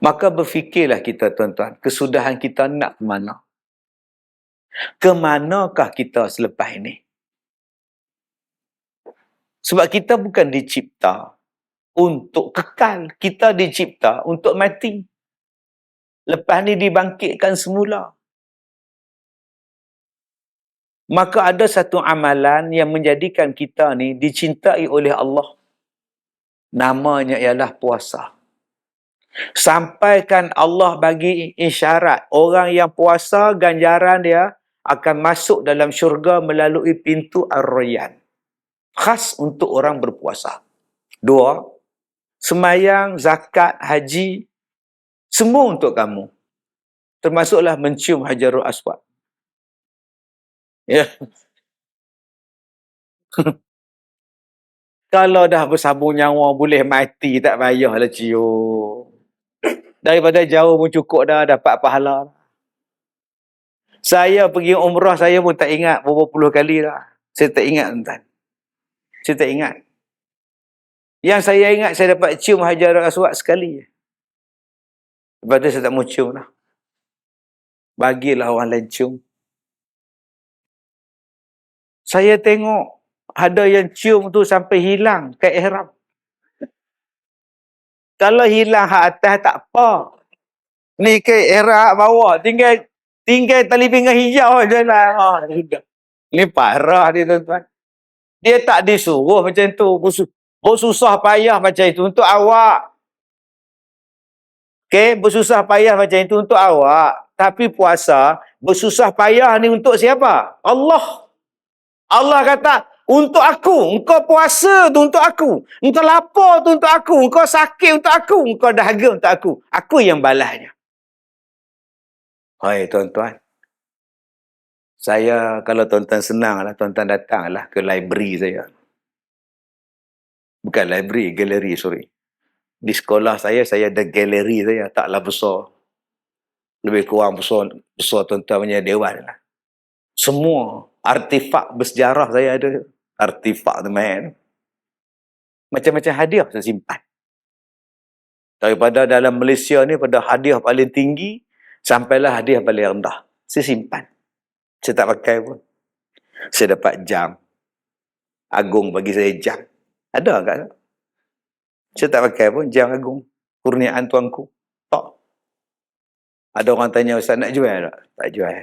S1: Maka berfikirlah kita tuan-tuan, kesudahan kita nak ke mana? Ke manakah kita selepas ini? Sebab kita bukan dicipta untuk kekal. Kita dicipta untuk mati. Lepas ni dibangkitkan semula. Maka ada satu amalan yang menjadikan kita ni dicintai oleh Allah. Namanya ialah puasa. Sampaikan Allah bagi isyarat. Orang yang puasa, ganjaran dia akan masuk dalam syurga melalui pintu Ar-Rayyan. Khas untuk orang berpuasa. 2, semayang, zakat, haji, semua untuk kamu. Termasuklah mencium Hajarul Aswad. Ya. Kalau dah bersabung nyawa boleh mati, tak payahlah cium. Daripada jauh pun cukup dah dapat pahala. Saya pergi umrah, saya pun tak ingat berapa puluh kali dah. Saya tak ingat tuan. Saya tak ingat. Yang saya ingat, saya dapat cium Hajarul Aswad sekali. Lepas tu saya tak mau cium dah. Bagilah orang lain cium. Saya tengok ada yang cium tu sampai hilang kat ihram. Kalau hilang hak atas tak apa. Ni ke era bawah, tinggal tali pinggang hijau je lah. Oh, sudah. Ni parah dia tuan-tuan. Dia tak disuruh macam tu. Bersusah payah macam itu untuk awak. Okey, bersusah payah macam itu untuk awak. Tapi puasa, bersusah payah ni untuk siapa? Allah. Allah kata, untuk aku. Engkau puasa tu untuk aku. Engkau lapar tu untuk aku. Engkau sakit untuk aku. Engkau dahaga untuk aku. Aku yang balasnya. Hai tuan-tuan. Saya, kalau tuan-tuan senang lah, tuan-tuan datanglah ke library saya. Bukan library, galeri, sorry. Di sekolah saya ada galeri saya. Taklah besar. Lebih kurang besar tuan-tuan punya dewan lah. Semua artifak bersejarah saya ada. Artifak tu main. Macam-macam hadiah saya simpan. Daripada dalam Malaysia ni, pada hadiah paling tinggi, sampailah hadiah paling rendah. Saya simpan. Saya tak pakai pun. Saya dapat jam. Agung bagi saya jam. Ada tak? Saya tak pakai pun jam agung. Kurniaan tuanku. Tak. Ada orang tanya, Ustaz nak jual tak? Tak jual.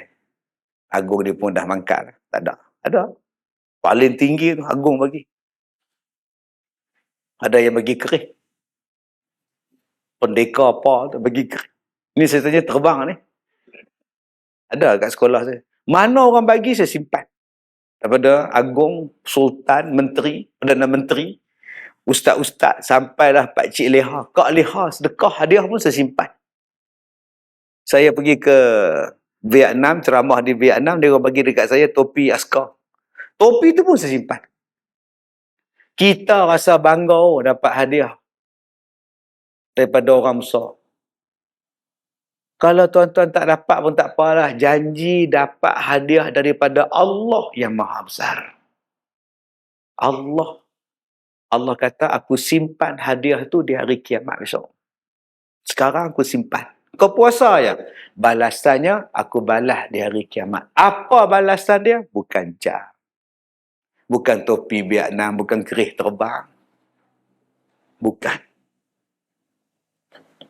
S1: Agung dia pun dah mangkat. Tak ada. Ada. Paling tinggi tu agung bagi. Ada yang bagi kerih. Pendekar apa tu bagi kerih. Ni saya tanya terbang ni. Ada kat sekolah saya. Mana orang bagi saya simpan. Daripada agung, sultan, menteri, perdana menteri, ustaz-ustaz, sampailah pakcik leha, kak leha, sedekah, hadiah pun saya simpan. Saya pergi ke Vietnam, ceramah di Vietnam, dia orang bagi dekat saya topi askar. Topi tu pun saya simpan. Kita rasa bangga dapat hadiah daripada orang besar. Kalau tuan-tuan tak dapat pun tak apalah. Janji dapat hadiah daripada Allah yang Maha Besar. Allah kata, aku simpan hadiah tu di hari kiamat besok. Sekarang aku simpan. Kau puasa ya? Balasannya, aku balas di hari kiamat. Apa balasan dia? Bukan jam. Bukan topi Vietnam, bukan kerih terbang. Bukan.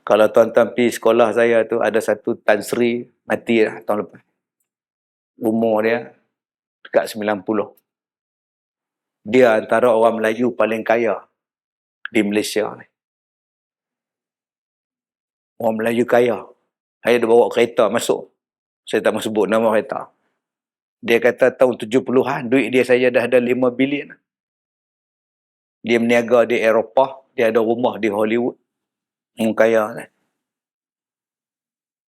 S1: Kalau tuan-tuan pergi sekolah saya tu, ada satu Tan Sri, mati dah tahun lepas. Umur dia dekat 90. Dia antara orang Melayu paling kaya di Malaysia ni. Orang Melayu kaya. Saya dia bawa kereta masuk. Saya tak mahu sebut nama kereta. Dia kata tahun 70-an, duit dia saya dah ada 5 bilion. Dia meniaga di Eropah. Dia ada rumah di Hollywood. Orang kaya ni.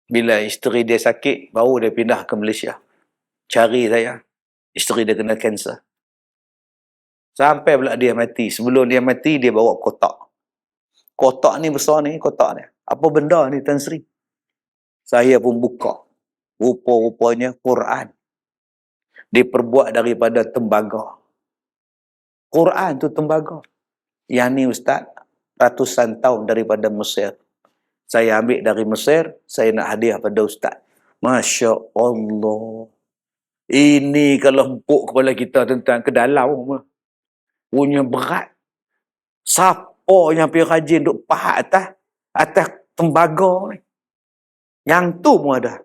S1: Bila isteri dia sakit, baru dia pindah ke Malaysia. Cari saya. Isteri dia kena kanser. Sampai pula dia mati. Sebelum dia mati, dia bawa kotak. Kotak ni besar ni, kotak ni. Apa benda ni, Tan Sri? Saya pun buka. Rupa-rupanya Quran. Diperbuat daripada tembaga. Quran tu tembaga. Yang ni Ustaz, ratusan tahun daripada Mesir. Saya ambil dari Mesir, saya nak hadiah pada Ustaz. Masya Allah. Ini kalau empuk kepala kita tentang ke dalam. Punya berat. Siapa yang pergi rajin duk pahat atas tembaga ni. Yang tu pun ada.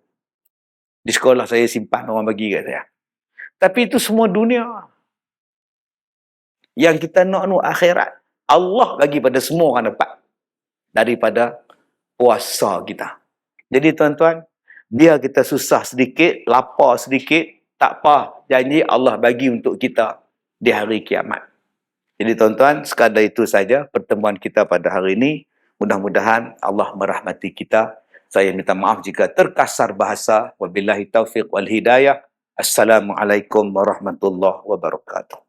S1: Di sekolah saya simpan, orang bagi kat saya. Tapi itu semua dunia. Yang kita nak akhirat. Allah bagi pada semua orang dapat. Daripada puasa kita. Jadi tuan-tuan, biar kita susah sedikit, lapar sedikit, tak apa. Janji Allah bagi untuk kita di hari kiamat. Jadi tuan-tuan, sekadar itu saja pertemuan kita pada hari ini. Mudah-mudahan Allah merahmati kita. Saya minta maaf jika terkasar bahasa. Wabillahi taufiq wal hidayah. Assalamualaikum warahmatullahi wabarakatuh.